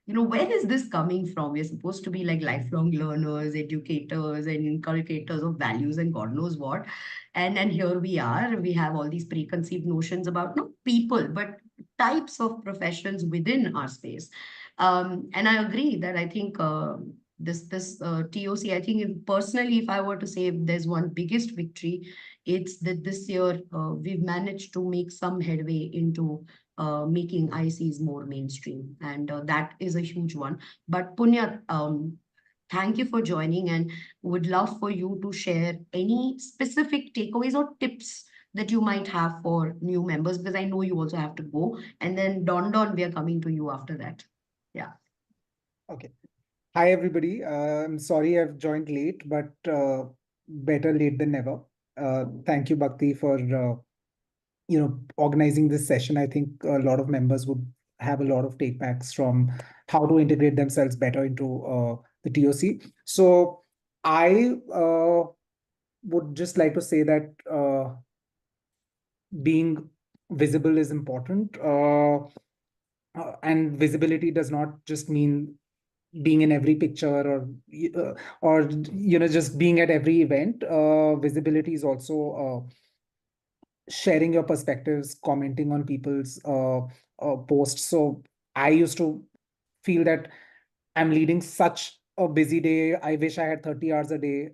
where is this coming from? We're supposed to be like lifelong learners, educators, and inculcators of values and God knows what. And here we are. We have all these preconceived notions about not people, but types of professions within our space. And I agree that I think this TOC, I think personally, if I were to say if there's one biggest victory, it's that this year we've managed to make some headway into making ICs more mainstream. And that is a huge one. But Punya, thank you for joining and would love for you to share any specific takeaways or tips that you might have for new members, because I know you also have to go. And then Don, we are coming to you after that. Yeah. Okay. Hi, everybody. I'm sorry I've joined late, but better late than never. Thank you, Bhakti, for organizing this session. I think a lot of members would have a lot of takebacks from how to integrate themselves better into the TOC. So I would just like to say that being visible is important. And visibility does not just mean being in every picture or just being at every event. Visibility is also sharing your perspectives, commenting on people's posts. So I used to feel that I'm leading such a busy day. I wish I had 30 hours a day,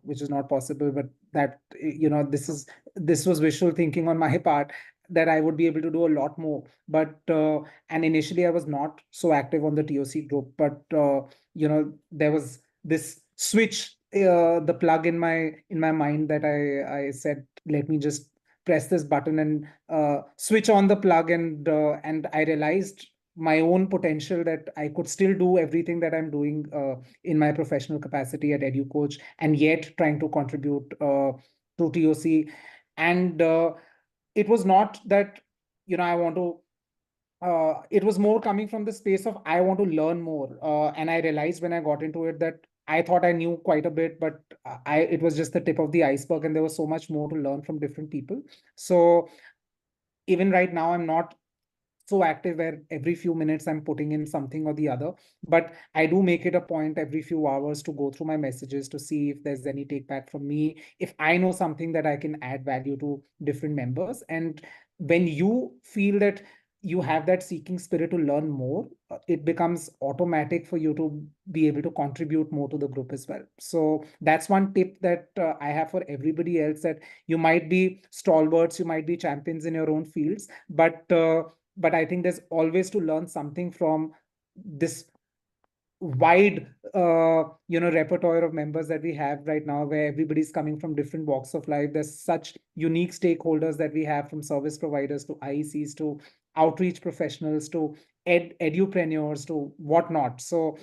which is not possible. But that, this was wishful thinking on my part, that I would be able to do a lot more. But and initially I was not so active on the TOC group, but there was this switch, the plug in my mind that I said, let me just press this button and switch on the plug, and I realized my own potential, that I could still do everything that I'm doing in my professional capacity at EduCoach, and yet trying to contribute to TOC. And it was not that, I want to, it was more coming from the space of I want to learn more. And I realized when I got into it that I thought I knew quite a bit, but it was just the tip of the iceberg, and there was so much more to learn from different people. So even right now, I'm not so active where every few minutes I'm putting in something or the other, but I do make it a point every few hours to go through my messages to see if there's any take back from me, if I know something that I can add value to different members. And when you feel that you have that seeking spirit to learn more, it becomes automatic for you to be able to contribute more to the group as well. So that's one tip that I have for everybody else, that you might be stalwarts, you might be champions in your own fields, but I think there's always to learn something from this wide repertoire of members that we have right now, where everybody's coming from different walks of life. There's such unique stakeholders that we have, from service providers to IECs to outreach professionals to edupreneurs to whatnot. So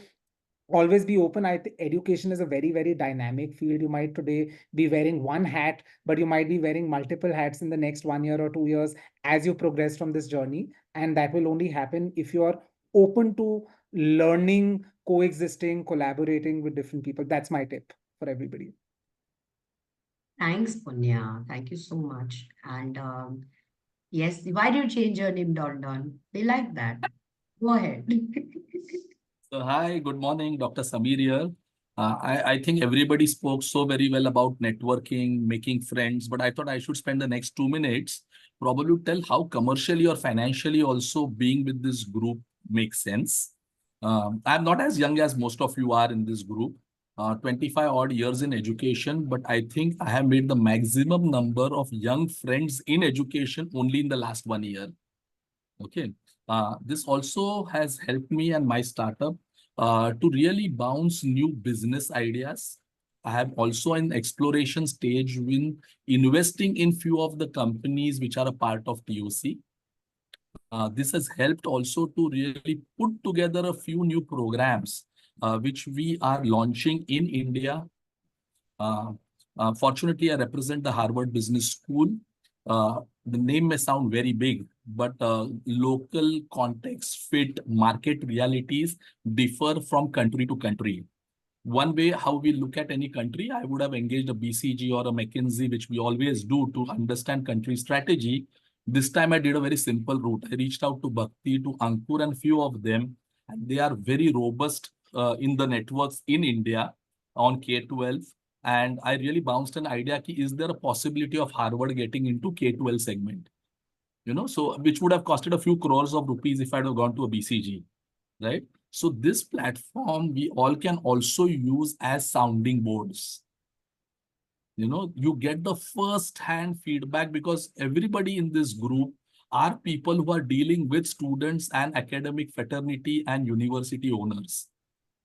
always be open. I think education is a very, very dynamic field. You might today be wearing one hat, but you might be wearing multiple hats in the next 1 year or 2 years as you progress from this journey. And that will only happen if you are open to learning, coexisting, collaborating with different people. That's my tip for everybody. Thanks, Punya. Thank you so much. And yes, why do you change your name, Don Don? We like that. Go ahead. So, hi, good morning, Dr. Samir here. I think everybody spoke so very well about networking, making friends, but I thought I should spend the next 2 minutes probably to tell how commercially or financially also being with this group makes sense. I'm not as young as most of you are in this group, 25 odd years in education, but I think I have made the maximum number of young friends in education only in the last 1 year. Okay. This also has helped me and my startup to really bounce new business ideas. I have also in exploration stage in investing in few of the companies which are a part of TOC. This has helped also to really put together a few new programs which we are launching in India. Fortunately, I represent the Harvard Business School. The name may sound very big, but local context fit market realities differ from country to country. One way how we look at any country, I would have engaged a BCG or a McKinsey, which we always do to understand country strategy. This time I did a very simple route. I reached out to Bhakti, to Ankur and few of them, and they are very robust in the networks in India on K-12. And I really bounced an idea, is there a possibility of Harvard getting into K-12 segment? So which would have costed a few crores of rupees if I'd have gone to a BCG, right? So this platform we all can also use as sounding boards. You get the first-hand feedback because everybody in this group are people who are dealing with students and academic fraternity and university owners.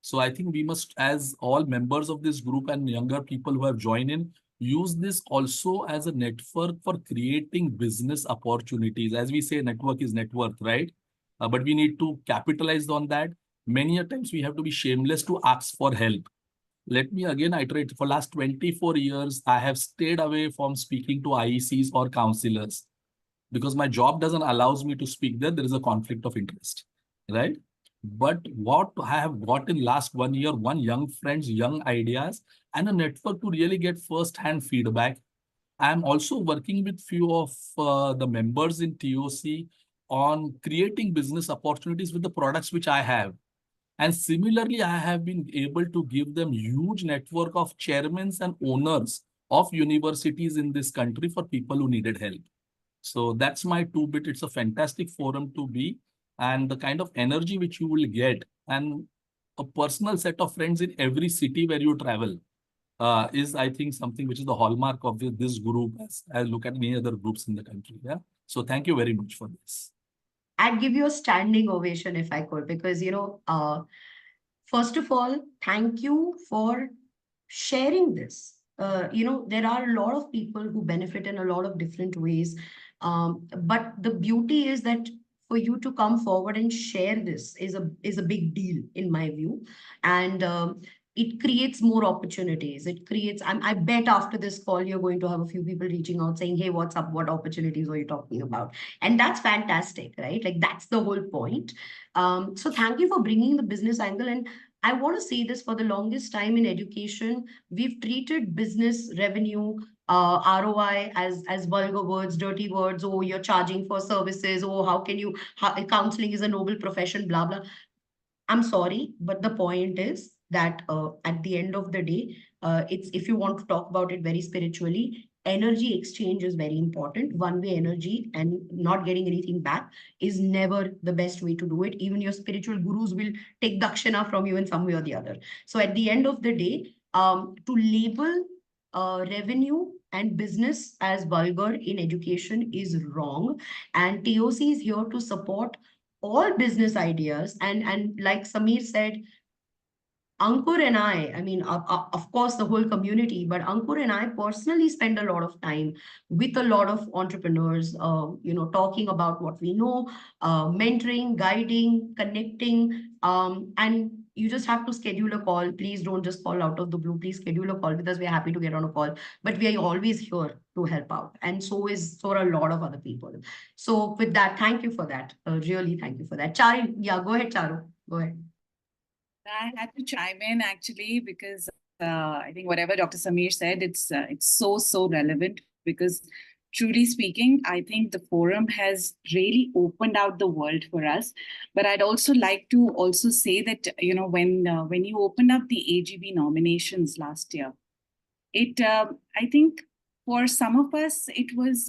So I think we must, as all members of this group and younger people who have joined in, use this also as a network for creating business opportunities. As we say, network is net worth, right? But we need to capitalize on that. Many a times we have to be shameless to ask for help. Let me again iterate. For last 24 years, I have stayed away from speaking to IECs or counselors because my job doesn't allows me to speak there. There is a conflict of interest, right? But what I have got in last 1 year, one young friends, young ideas, and a network to really get first-hand feedback. I'm also working with few of the members in TOC on creating business opportunities with the products which I have. And similarly, I have been able to give them huge network of chairmen and owners of universities in this country for people who needed help. So that's my two-bit. It's a fantastic forum to be, and the kind of energy which you will get and a personal set of friends in every city where you travel is, I think, something which is the hallmark of this group as I look at many other groups in the country. Yeah. So thank you very much for this. I'd give you a standing ovation if I could, because, first of all, thank you for sharing this. There are a lot of people who benefit in a lot of different ways. But the beauty is that for you to come forward and share this is a big deal in my view. And it creates more opportunities. I bet after this call, you're going to have a few people reaching out saying, hey, what's up? What opportunities are you talking about? And that's fantastic, right? Like that's the whole point. So thank you for bringing the business angle. And I want to say this, for the longest time in education, we've treated business revenue, ROI as vulgar words, dirty words. Oh, you're charging for services. Oh, counseling is a noble profession, blah, blah. I'm sorry, but the point is that at the end of the day, it's if you want to talk about it very spiritually, energy exchange is very important. One-way energy and not getting anything back is never the best way to do it. Even your spiritual gurus will take dakshina from you in some way or the other. So at the end of the day, to label revenue and business as vulgar in education is wrong. And TOC is here to support all business ideas. And like Samir said, Ankur and I mean, of course, the whole community, but Ankur and I personally spend a lot of time with a lot of entrepreneurs, talking about what we know, mentoring, guiding, connecting, and you just have to schedule a call. Please don't just call out of the blue. Please schedule a call with us. We're happy to get on a call, but we are always here to help out. And so are a lot of other people. So with that, thank you for that. Really, thank you for that. Charu, yeah, go ahead, Charu. Go ahead. I had to chime in actually because I think whatever Dr. Samir said, it's so relevant because truly speaking, I think the forum has really opened out the world for us. But I'd also like to also say that when you opened up the AGB nominations last year, I think for some of us it was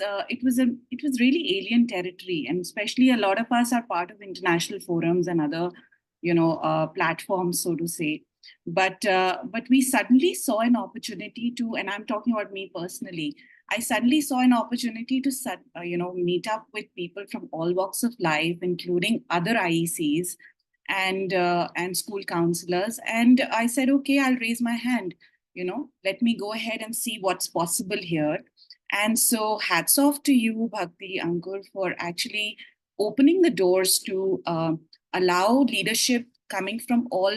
really alien territory, and especially a lot of us are part of international forums and other platforms, so to say. But we suddenly saw an opportunity to, and I'm talking about me personally, I suddenly saw an opportunity to meet up with people from all walks of life, including other IECs and school counselors. And I said, okay, I'll raise my hand. Let me go ahead and see what's possible here. And so hats off to you, Bhakti, Ankur, for actually opening the doors to allow leadership coming from all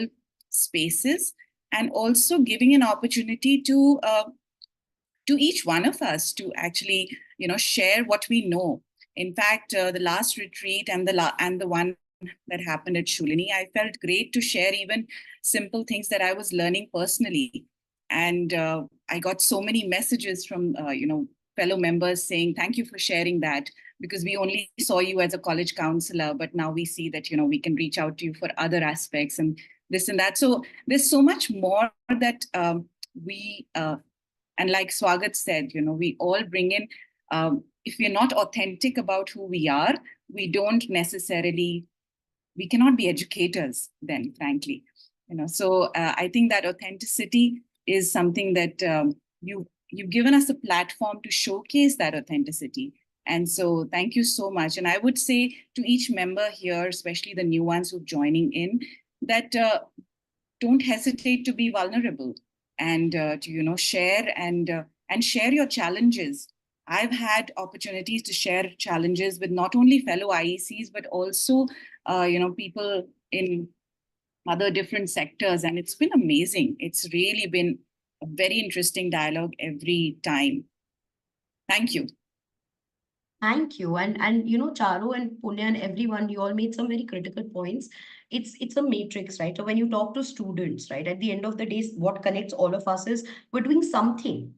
spaces, and also giving an opportunity to each one of us to actually share what we know. In fact, the last retreat and the one that happened at Shulini, I felt great to share even simple things that I was learning personally. And I got so many messages from fellow members saying, thank you for sharing that, because we only saw you as a college counselor, but now we see that, we can reach out to you for other aspects and this and that. So there's so much more that we, and like Swagat said, we all bring in, if we're not authentic about who we are, we cannot be educators then, frankly. So I think that authenticity is something that you've given us a platform to showcase that authenticity. And so thank you so much. And I would say to each member here, especially the new ones who are joining in, that don't hesitate to be vulnerable and to share and share your challenges. I've had opportunities to share challenges with not only fellow IECs, but also people in other different sectors. And it's been amazing. It's really been a very interesting dialogue every time. Thank you. Thank you. And Charu and Punya and everyone, you all made some very critical points. It's a matrix, right? So when you talk to students, right, at the end of the day, what connects all of us is we're doing something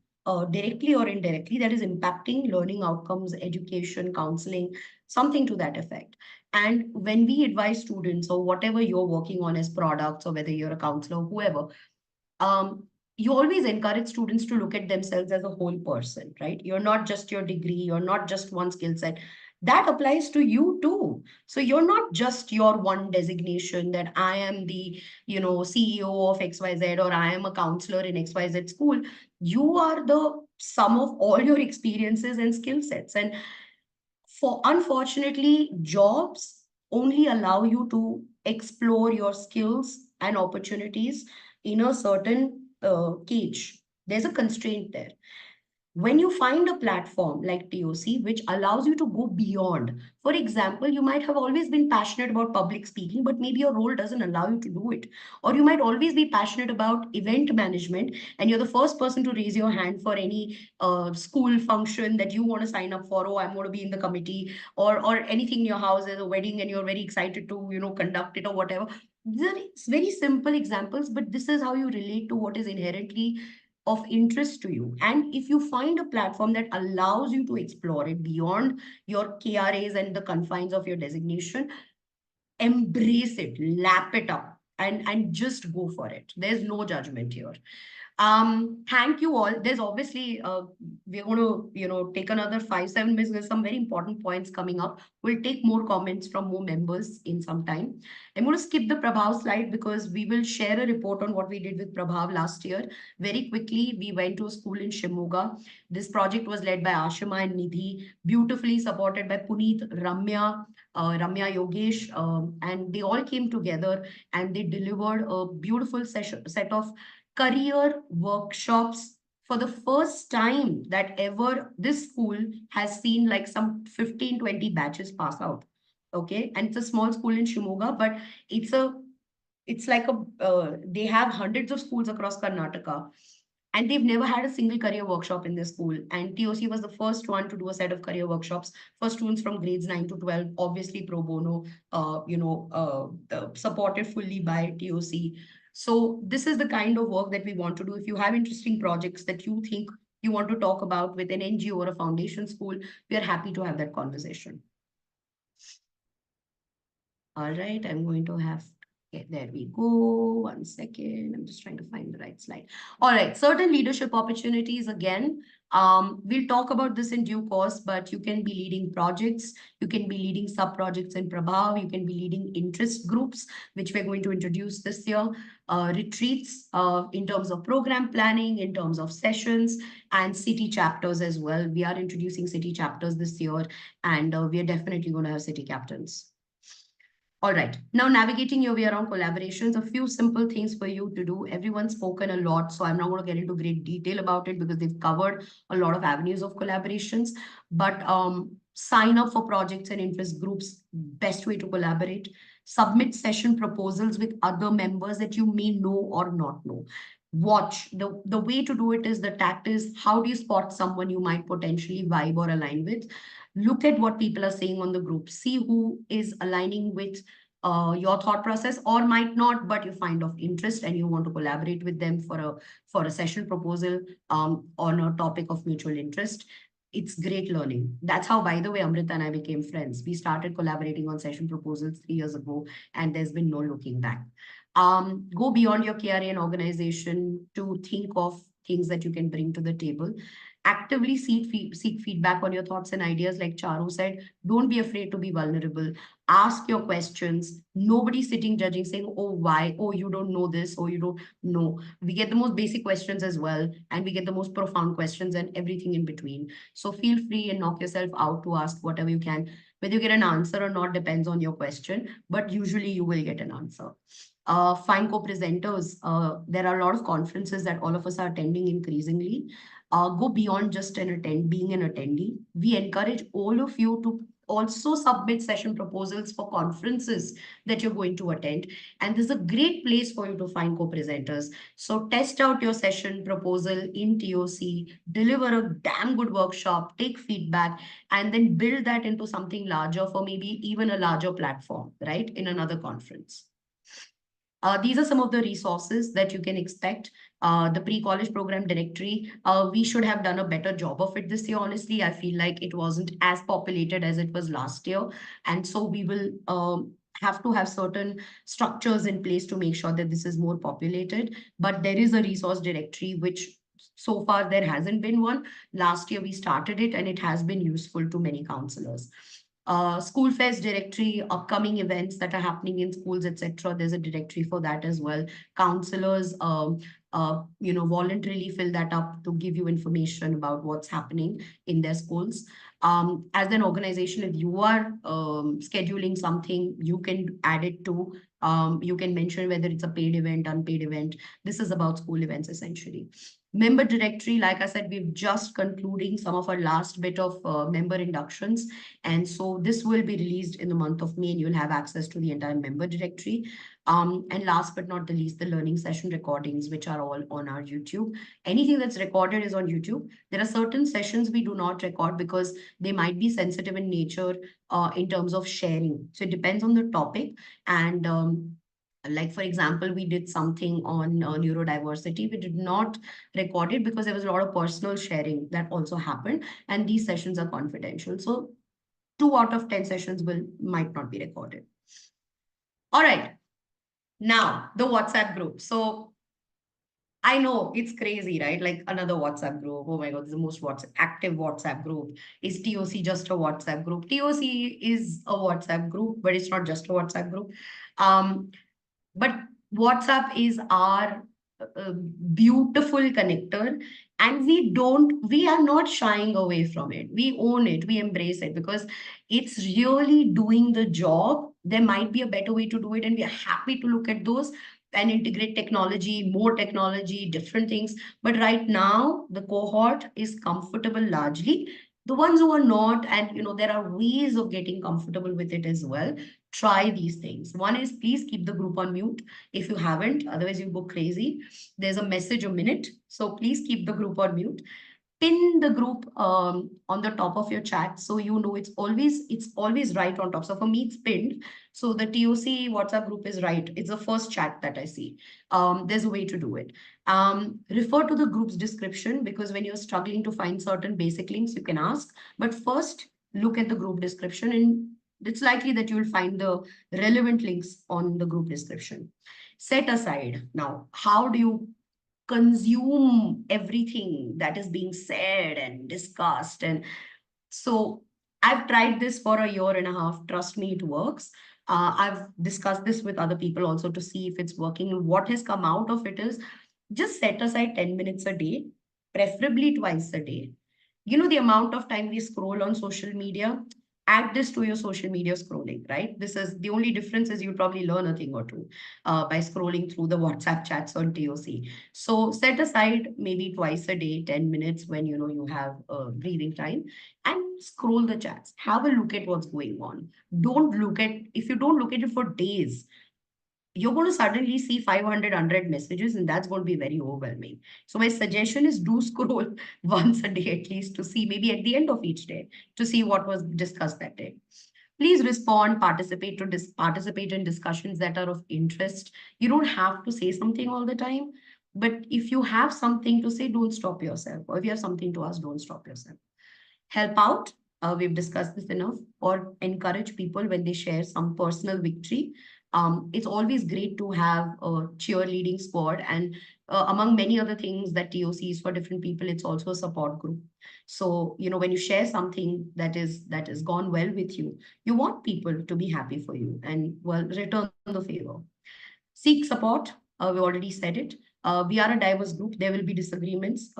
directly or indirectly that is impacting learning outcomes, education, counseling, something to that effect. And when we advise students or whatever you're working on as products, or whether you're a counselor, whoever, you always encourage students to look at themselves as a whole person, right? You're not just your degree, you're not just one skill set. That applies to you too. So you're not just your one designation that I am the, CEO of XYZ, or I am a counselor in XYZ school. You are the sum of all your experiences and skill sets. And unfortunately, jobs only allow you to explore your skills and opportunities in a certain cage. There's a constraint there. When you find a platform like TOC, which allows you to go beyond, for example, you might have always been passionate about public speaking, but maybe your role doesn't allow you to do it. Or you might always be passionate about event management, and you're the first person to raise your hand for any school function that you want to sign up for. Oh, I'm going to be in the committee, or anything in your house, there's a wedding and you're very excited to, conduct it or whatever. These are very simple examples, but this is how you relate to what is inherently of interest to you. And if you find a platform that allows you to explore it beyond your KRAs and the confines of your designation, embrace it, lap it up, and just go for it. There's no judgment here. Thank you all. There's obviously we're going to take another 5-7 minutes. There's some very important points coming up. We'll take more comments from more members in some time. I'm going to skip the Prabhav slide because we will share a report on what we did with Prabhav last year. Very quickly, we went to a school in Shimoga. This project was led by Ashima and Nidhi, beautifully supported by Puneet, Ramya Yogesh, and they all came together and they delivered a beautiful set of career workshops for the first time that ever this school has seen like some 15-20 batches pass out. Okay, and it's a small school in Shimoga, but it's like they have hundreds of schools across Karnataka, and they've never had a single career workshop in their school. And TOC was the first one to do a set of career workshops for students from grades 9 to 12, obviously pro bono, supported fully by TOC. So this is the kind of work that we want to do. If you have interesting projects that you think you want to talk about with an NGO or a foundation school, we are happy to have that conversation. All right, I'm going to have, okay, there we go. 1 second. I'm just trying to find the right slide. All right, certain leadership opportunities again. We'll talk about this in due course, but you can be leading projects, you can be leading sub-projects in Prabhav, you can be leading interest groups, which we're going to introduce this year, retreats in terms of program planning, in terms of sessions, and city chapters as well. We are introducing city chapters this year, and we are definitely going to have city captains. All right, now navigating your way around collaborations, a few simple things for you to do. Everyone's spoken a lot, so I'm not going to get into great detail about it because they've covered a lot of avenues of collaborations. But sign up for projects and interest groups, best way to collaborate. Submit session proposals with other members that you may know or not know. Watch, the way to do it is, the tact is, how do you spot someone you might potentially vibe or align with? Look at what people are saying on the group. See who is aligning with your thought process or might not, but you find of interest and you want to collaborate with them for a session proposal on a topic of mutual interest. It's great learning. That's how, by the way, Amrita and I became friends. We started collaborating on session proposals 3 years ago, and there's been no looking back. Go beyond your KRA and organization to think of things that you can bring to the table. Actively seek feedback on your thoughts and ideas. Like Charu said, don't be afraid to be vulnerable. Ask your questions. Nobody's sitting judging, saying, oh, why? Oh, you don't know this, or you don't know. We get the most basic questions as well, and we get the most profound questions and everything in between. So feel free and knock yourself out to ask whatever you can. Whether you get an answer or not depends on your question, but usually you will get an answer. Find co-presenters. There are a lot of conferences that all of us are attending increasingly. Go beyond just being an attendee. We encourage all of you to also submit session proposals for conferences that you're going to attend. And this is a great place for you to find co-presenters. So test out your session proposal in TOC, deliver a damn good workshop, take feedback, and then build that into something larger for maybe even a larger platform, right, in another conference. These are some of the resources that you can expect. The pre-college program directory, we should have done a better job of it this year. Honestly, I feel like it wasn't as populated as it was last year. And so we will have to have certain structures in place to make sure that this is more populated. But there is a resource directory, which so far there hasn't been one. Last year we started it and it has been useful to many counselors. School fairs directory, upcoming events that are happening in schools, etc. There's a directory for that as well. Counselors, voluntarily fill that up to give you information about what's happening in their schools. As an organization, if you are scheduling something, you can add it to. You can mention whether it's a paid event, unpaid event. This is about school events essentially. Member directory, like I said, we're just concluding some of our last bit of member inductions. And so this will be released in the month of May and you'll have access to the entire member directory. And last but not the least, the learning session recordings, which are all on our YouTube. Anything that's recorded is on YouTube. There are certain sessions we do not record because they might be sensitive in nature in terms of sharing. So it depends on the topic. And like, for example, we did something on neurodiversity. We did not record it because there was a lot of personal sharing that also happened. And these sessions are confidential. So 2 out of 10 sessions might not be recorded. All right. Now, the WhatsApp group. So I know it's crazy, right? Like another WhatsApp group. Oh my God, this is the most active WhatsApp group. Is TOC just a WhatsApp group? TOC is a WhatsApp group, but it's not just a WhatsApp group. Um, but WhatsApp is our beautiful connector, and we are not shying away from it. We own it, we embrace it because it's really doing the job. There might be a better way to do it, and we are happy to look at those and integrate technology, more technology, different things. But right now, the cohort is comfortable largely. The ones who are not, and there are ways of getting comfortable with it as well. Try these things. One is please keep the group on mute if you haven't, otherwise you go crazy. There's a message a minute, so please keep the group on mute. Pin the group on the top of your chat, so it's always right on top. So for me, it's pinned. So the TOC WhatsApp group is right. It's the first chat that I see. There's a way to do it. Refer to the group's description, because when you're struggling to find certain basic links, you can ask. But first, look at the group description, and it's likely that you'll find the relevant links on the group description. Set aside. Now, how do you consume everything that is being said and discussed? And so I've tried this for a year and a half. Trust me, it works. I've discussed this with other people also to see if it's working. And what has come out of it is just set aside 10 minutes a day, preferably twice a day. The amount of time we scroll on social media, add this to your social media scrolling, right? This is the only difference is you'll probably learn a thing or two by scrolling through the WhatsApp chats on TOC. So set aside maybe twice a day, 10 minutes when you have breathing time, and scroll the chats. Have a look at what's going on. If you don't look at it for days, you're going to suddenly see 500, 100 messages, and that's going to be very overwhelming. So my suggestion is do scroll once a day at least, to see maybe at the end of each day, to see what was discussed that day. Please respond, participate in discussions that are of interest. You don't have to say something all the time, but if you have something to say, don't stop yourself. Or if you have something to ask, don't stop yourself. Help out. We've discussed this enough. Or encourage people when they share some personal victory. It's always great to have a cheerleading squad, and among many other things that TOC is for different people, it's also a support group. So when you share something that is gone well with you, you want people to be happy for you and return the favor. Seek support. We already said it. We are a diverse group. There will be disagreements.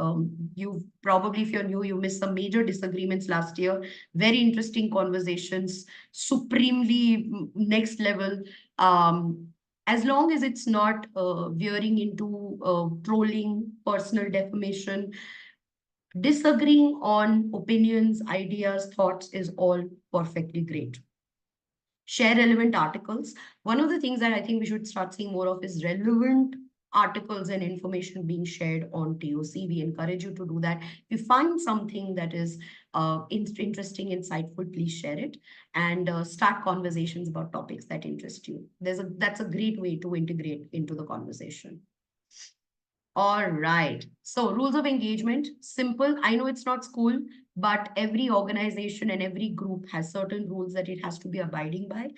You probably, if you're new, you missed some major disagreements last year. Very interesting conversations, supremely next level. As long as it's not veering into trolling, personal defamation, disagreeing on opinions, ideas, thoughts is all perfectly great. Share relevant articles. One of the things that I think we should start seeing more of is relevant articles and information being shared on TOC. We encourage you to do that. If you find something that is interesting, insightful, please share it, and start conversations about topics that interest you. That's a great way to integrate into the conversation. All right. So rules of engagement, simple. I know it's not school, but every organization and every group has certain rules that it has to be abiding by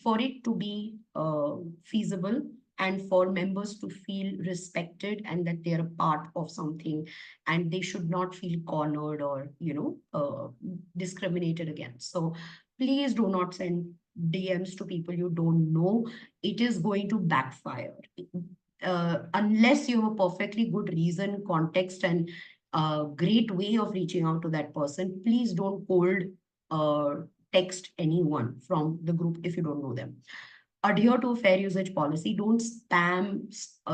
for it to be feasible, and for members to feel respected and that they're a part of something, and they should not feel cornered or, discriminated against. So please do not send DMs to people you don't know. It is going to backfire. Unless you have a perfectly good reason, context, and great way of reaching out to that person, please don't cold text anyone from the group if you don't know them. Adhere to a fair usage policy. Don't spam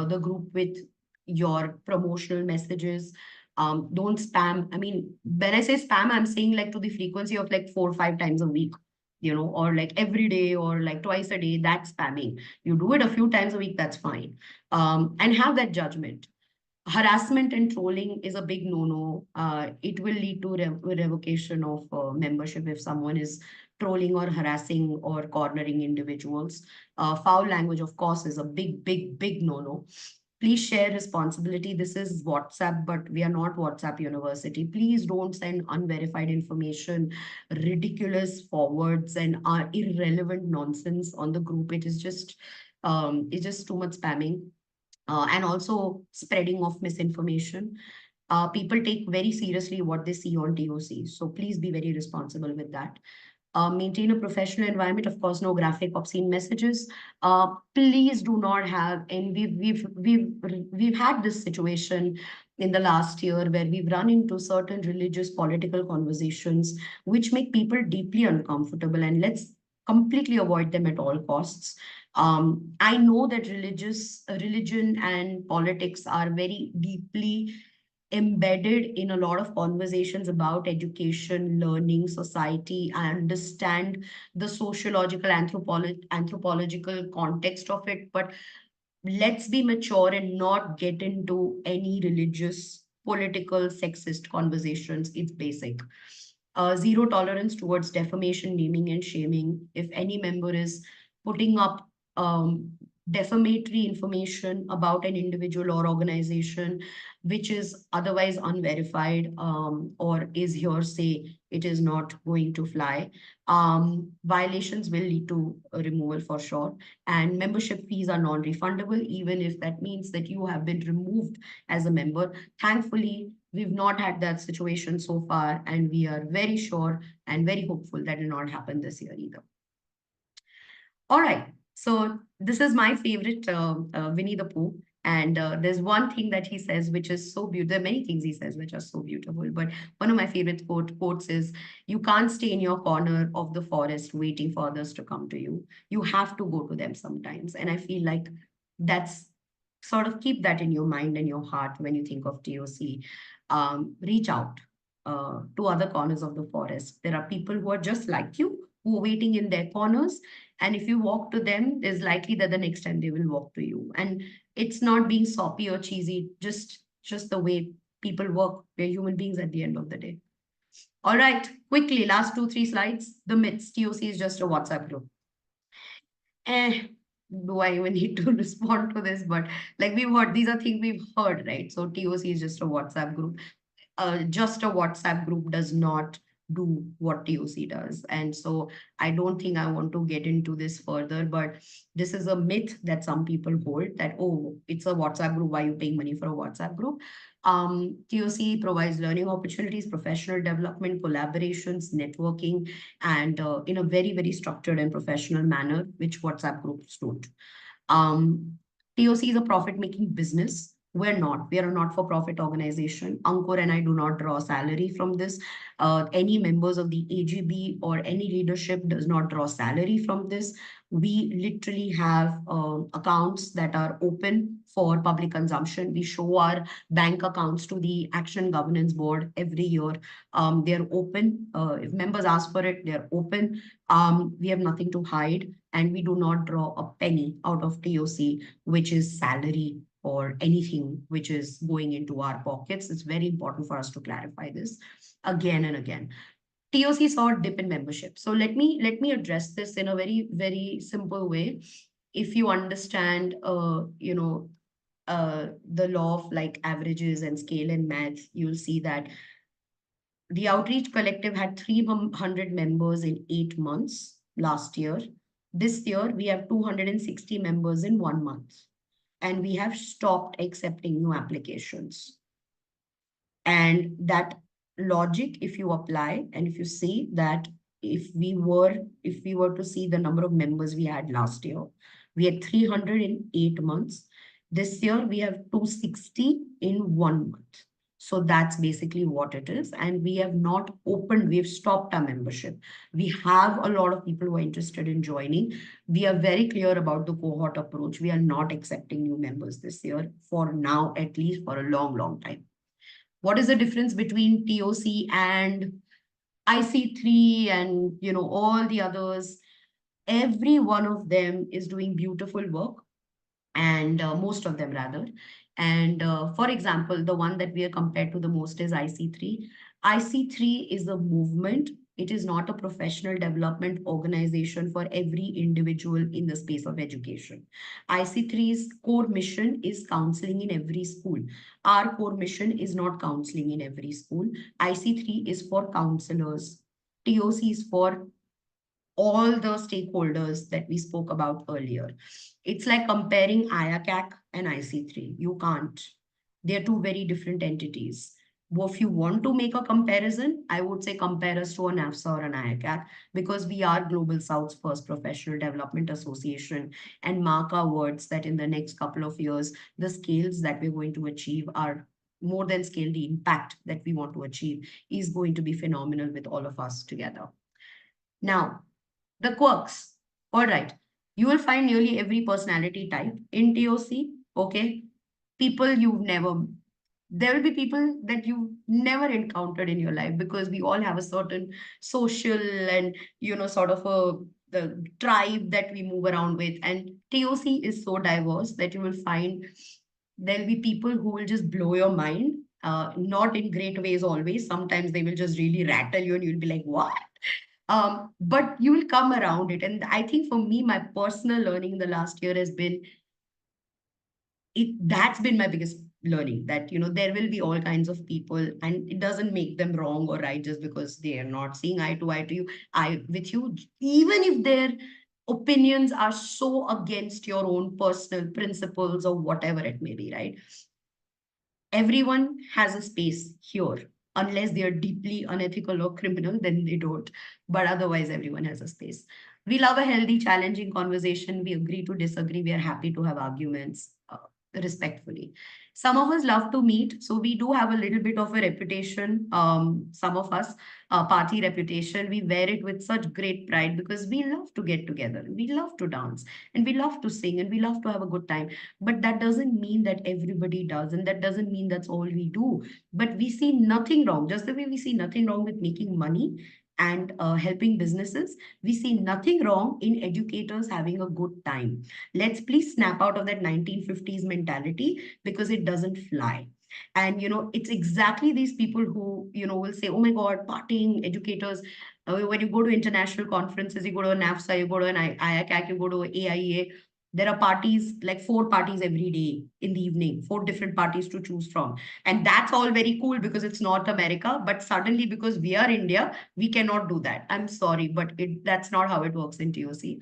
the group with your promotional messages. Don't spam. I mean, when I say spam, I'm saying like to the frequency of like 4 or 5 times a week, or like every day or like twice a day. That's spamming. You do it a few times a week, that's fine. And have that judgment. Harassment and trolling is a big no-no. It will lead to revocation of membership if someone is trolling or harassing or cornering individuals. Foul language, of course, is a big, big, big no-no. Please share responsibility. This is WhatsApp, but we are not WhatsApp University. Please don't send unverified information, ridiculous forwards, and irrelevant nonsense on the group. It's just too much spamming. and also spreading of misinformation. People take very seriously what they see on TOC. So please be very responsible with that. Maintain a professional environment. Of course, no graphic, obscene messages. Please do not have, and we've had this situation in the last year where we've run into certain religious political conversations which make people deeply uncomfortable, and let's completely avoid them at all costs. I know that religion and politics are very deeply embedded in a lot of conversations about education, learning, society. I understand the sociological, anthropological context of it, but let's be mature and not get into any religious, political, sexist conversations. It's basic. Zero tolerance towards defamation, naming, and shaming. If any member is putting up defamatory information about an individual or organization, which is otherwise unverified or is hearsay, it is not going to fly. Violations will lead to a removal for sure. And membership fees are non-refundable, even if that means that you have been removed as a member. Thankfully, we've not had that situation so far, and we are very sure and very hopeful that will not happen this year either. All right. So this is my favorite Winnie the Pooh. And there's one thing that he says, which is so beautiful. There are many things he says which are so beautiful. But one of my favorite quotes is, you can't stay in your corner of the forest waiting for others to come to you. You have to go to them sometimes. And I feel like that's sort of, keep that in your mind and your heart when you think of TOC. Reach out to other corners of the forest. There are people who are just like you, who are waiting in their corners. And if you walk to them, it's likely that the next time they will walk to you. And it's not being soppy or cheesy, just the way people work. We're human beings at the end of the day. All right, quickly, last 2-3 slides. The myths. TOC is just a WhatsApp group. Do I even need to respond to this? But like we've heard, these are things we've heard, right? So TOC is just a WhatsApp group. Just a WhatsApp group does not do what TOC does. And so I don't think I want to get into this further, but this is a myth that some people hold that, oh, it's a WhatsApp group. Why are you paying money for a WhatsApp group? TOC provides learning opportunities, professional development, collaborations, networking, and in a very, very structured and professional manner, which WhatsApp groups don't. TOC is a profit-making business. We're not. We are a not-for-profit organization. Ankur and I do not draw salary from this. Any members of the AGB or any leadership does not draw salary from this. We literally have accounts that are open for public consumption. We show our bank accounts to the Action Governance Board every year. They're open. If members ask for it, they're open. We have nothing to hide, and we do not draw a penny out of TOC, which is salary or anything which is going into our pockets. It's very important for us to clarify this again and again. TOC saw a dip in membership. So let me address this in a very, very simple way. If you understand, the law of like averages and scale in math, you'll see that the Outreach Collective had 300 members in 8 months last year. This year, we have 260 members in 1 month. And we have stopped accepting new applications. And that logic, if you apply, and if you see that if we were to see the number of members we had last year, we had 300 in 8 months. This year, we have 260 in 1 month. So that's basically what it is. And we have not opened, we've stopped our membership. We have a lot of people who are interested in joining. We are very clear about the cohort approach. We are not accepting new members this year, for now, at least for a long, long time. What is the difference between TOC and IC3 and all the others? Every one of them is doing beautiful work, and most of them rather. And for example, the one that we are compared to the most is IC3. IC3 is a movement. It is not a professional development organization for every individual in the space of education. IC3's core mission is counseling in every school. Our core mission is not counseling in every school. IC3 is for counselors. TOC is for all the stakeholders that we spoke about earlier. It's like comparing IACAC and IC3. You can't. They're two very different entities. If you want to make a comparison, I would say compare us to a NAFSA or an IACAT because we are Global South's first professional development association. And mark our words that in the next couple of years, the scales that we're going to achieve are more than scale. The impact that we want to achieve is going to be phenomenal with all of us together. Now, the quirks. All right. You will find nearly every personality type in TOC. Okay. People you've never, there will be people that you've never encountered in your life because we all have a certain social and, sort of the tribe that we move around with. And TOC is so diverse that you will find there'll be people who will just blow your mind. Not in great ways always. Sometimes they will just really rattle you and you'll be like, what? But you will come around it. And I think for me, my personal learning in the last year has been that's been my biggest learning that there will be all kinds of people and it doesn't make them wrong or right just because they are not seeing eye to eye with you, even if their opinions are so against your own personal principles or whatever it may be, right? Everyone has a space here. Unless they are deeply unethical or criminal, then they don't. But otherwise, everyone has a space. We love a healthy, challenging conversation. We agree to disagree. We are happy to have arguments respectfully. Some of us love to meet. So we do have a little bit of a reputation. Some of us, party reputation, we wear it with such great pride because we love to get together. We love to dance and we love to sing and we love to have a good time. But that doesn't mean that everybody does. And that doesn't mean that's all we do. But we see nothing wrong, just the way we see nothing wrong with making money and helping businesses. We see nothing wrong in educators having a good time. Let's please snap out of that 1950s mentality because it doesn't fly. And it's exactly these people who will say, oh my god, partying educators. When you go to international conferences, you go to a NAFSA, you go to an IACAC, you go to AIEA, there are parties, like 4 parties every day in the evening, 4 different parties to choose from. And that's all very cool because it's North America. But suddenly, because we are India, we cannot do that. I'm sorry, but that's not how it works in TOC.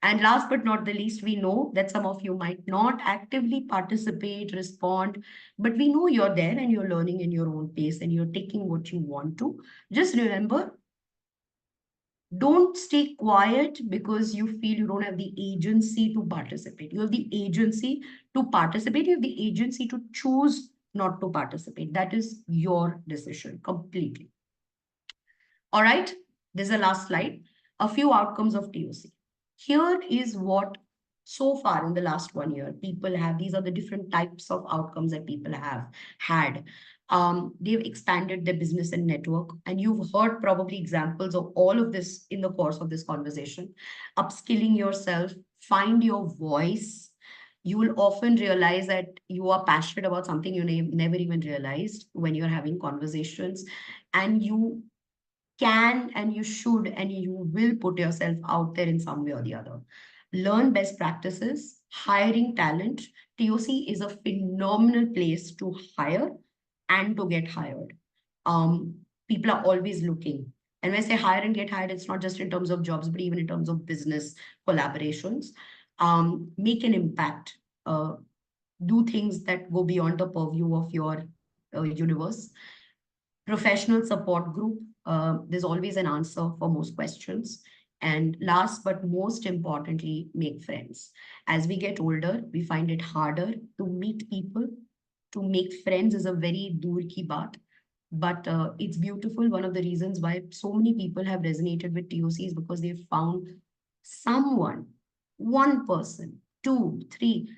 And last but not the least, we know that some of you might not actively participate, respond, but we know you're there and you're learning in your own pace and you're taking what you want to. Just remember, don't stay quiet because you feel you don't have the agency to participate. You have the agency to participate. You have the agency to choose not to participate. That is your decision completely. All right, this is the last slide. A few outcomes of TOC. Here is what so far in the last 1 year people have. These are the different types of outcomes that people have had. They've expanded their business and network. And you've heard probably examples of all of this in the course of this conversation. Upskilling yourself, find your voice. You will often realize that you are passionate about something you never even realized when you're having conversations. And you can and you should and you will put yourself out there in some way or the other. Learn best practices, hiring talent. TOC is a phenomenal place to hire and to get hired. People are always looking. And when I say hire and get hired, it's not just in terms of jobs, but even in terms of business collaborations. Make an impact. Do things that go beyond the purview of your universe. Professional support group. There's always an answer for most questions. And last but most importantly, make friends. As we get older, we find it harder to meet people. To make friends is a very dur ki baat, but it's beautiful. One of the reasons why so many people have resonated with TOC is because they've found someone, one person, two, three,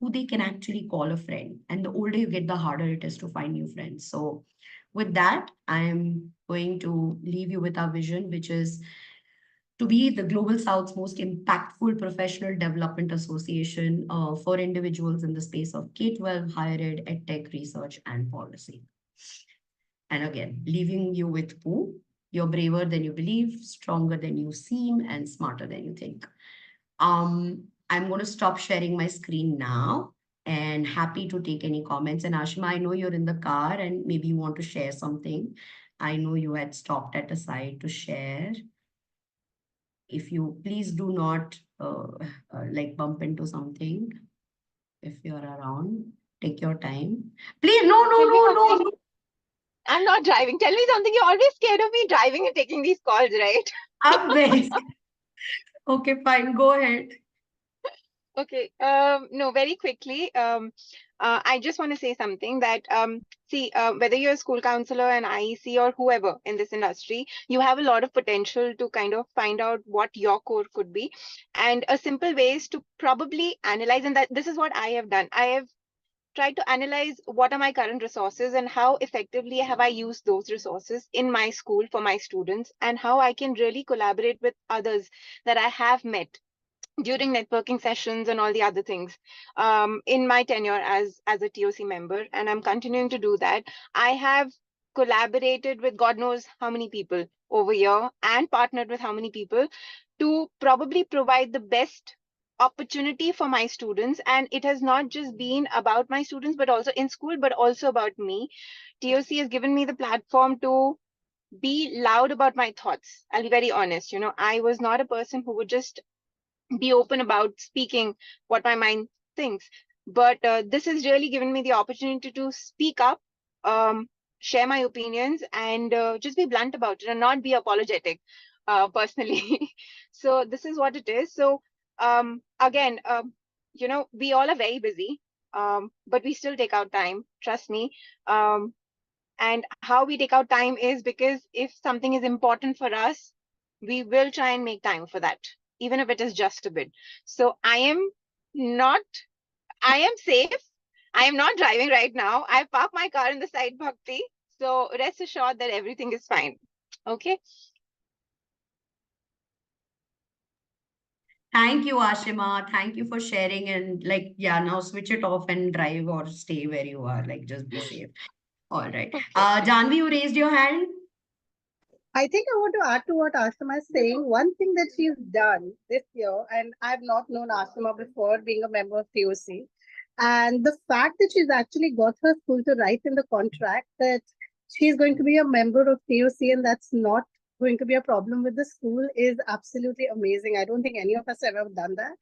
who they can actually call a friend. And the older you get, the harder it is to find new friends. So with that, I'm going to leave you with our vision, which is to be the Global South's most impactful professional development association for individuals in the space of K-12, higher ed, edtech, research, and policy. And again, leaving you with who? You're braver than you believe, stronger than you seem, and smarter than you think. I'm going to stop sharing my screen now and happy to take any comments. And Ashima, I know you're in the car and maybe you want to share something. I know you had stopped at a side to share. If you please do not like bump into something. if you're around. Take your time. Please, no, no, Tell me no, no, something. no. I'm not driving. Tell me something. You're always scared of me driving and taking these calls, right? I'm very okay, fine. Go ahead. Okay. No, very quickly. I just want to say something that see, whether you're a school counselor, an IEC, or whoever in this industry, you have a lot of potential to kind of find out what your core could be. And a simple way is to probably analyze, and that this is what I have done. I have tried to analyze what are my current resources and how effectively have I used those resources in my school for my students, and how I can really collaborate with others that I have met during networking sessions and all the other things in my tenure as a TOC member, and I'm continuing to do that. I have collaborated with God knows how many people over here and partnered with how many people to probably provide the best opportunity for my students. And it has not just been about my students, but also in school, but also about me. TOC has given me the platform to be loud about my thoughts. I'll be very honest. I was not a person who would just be open about speaking what my mind thinks. But this has really given me the opportunity to speak up, share my opinions, and just be blunt about it and not be apologetic personally. So this is what it is. So again, we all are very busy, but we still take out time, trust me. And how we take out time is because if something is important for us, we will try and make time for that, even if it is just a bit. So I am safe. I am not driving right now. I parked my car in the side, Bhakti. So rest assured that everything is fine. Okay. Thank you, Ashima. Thank you for sharing. And like, yeah, now switch it off and drive or stay where you are. Like, just be safe. All right. Okay. Janvi, you raised your hand. I think I want to add to what Ashima is saying. One thing that she's done this year, and I've not known Ashima before being a member of TOC, and the fact that she's actually got her school to write in the contract that she's going to be a member of TOC and that's not going to be a problem with the school is absolutely amazing. I don't think any of us have ever done that.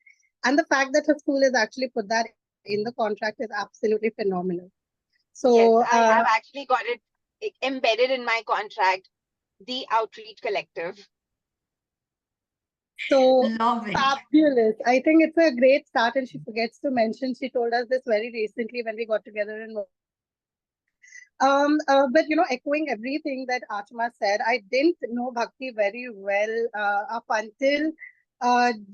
And the fact that her school has actually put that in the contract is absolutely phenomenal. So, Yes, I have actually got it embedded in my contract, the Outreach Collective. So Love it. fabulous. I think it's a great start, and she forgets to mention, she told us this very recently when we got together in but echoing everything that Ashma said, I didn't know Bhakti very well up until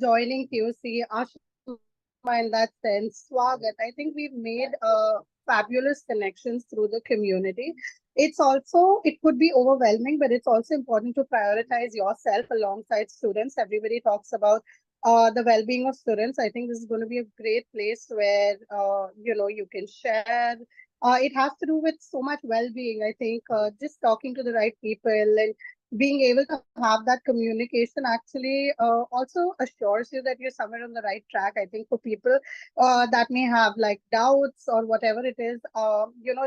joining TOC. Ashma, in that sense, Swagat. I think we've made fabulous connections through the community. It could be overwhelming, but it's also important to prioritize yourself alongside students. Everybody talks about the well-being of students. I think this is going to be a great place where you can share. It has to do with so much well-being. I think just talking to the right people and being able to have that communication actually also assures you that you're somewhere on the right track. I think for people that may have like doubts or whatever it is,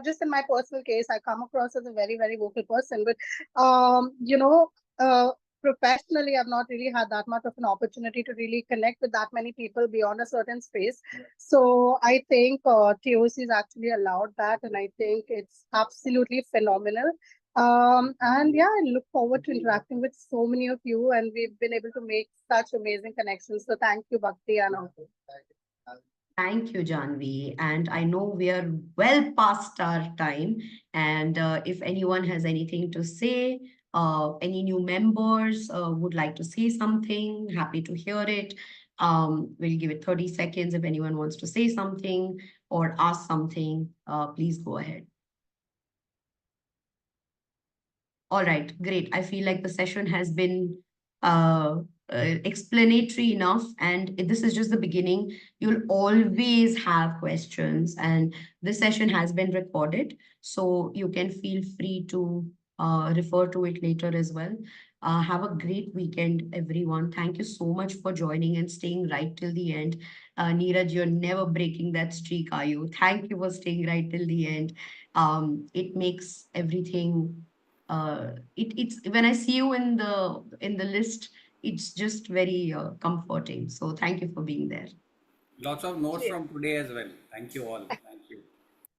just in my personal case, I come across as a very, very vocal person, but uh, professionally, I've not really had that much of an opportunity to really connect with that many people beyond a certain space. So I think TOC is actually allowed that, and I think it's absolutely phenomenal. And yeah, I look forward to interacting with so many of you, and we've been able to make such amazing connections. So thank you, Bhakti and Ankur. Thank you, Janvi. And I know we are well past our time. And if anyone has anything to say, any new members would like to say something, happy to hear it. We'll give it 30 seconds if anyone wants to say something or ask something. Please go ahead. All right, great. I feel like the session has been explanatory enough, and this is just the beginning. You'll always have questions, and this session has been recorded, so you can feel free to refer to it later as well. Have a great weekend, everyone. Thank you so much for joining and staying right till the end. Neeraj, you're never breaking that streak, are you? Thank you for staying right till the end. It makes everything it's when I see you in the list, it's just very comforting. So thank you for being there. Lots of notes Cheers. from today as well. Thank you all. Thank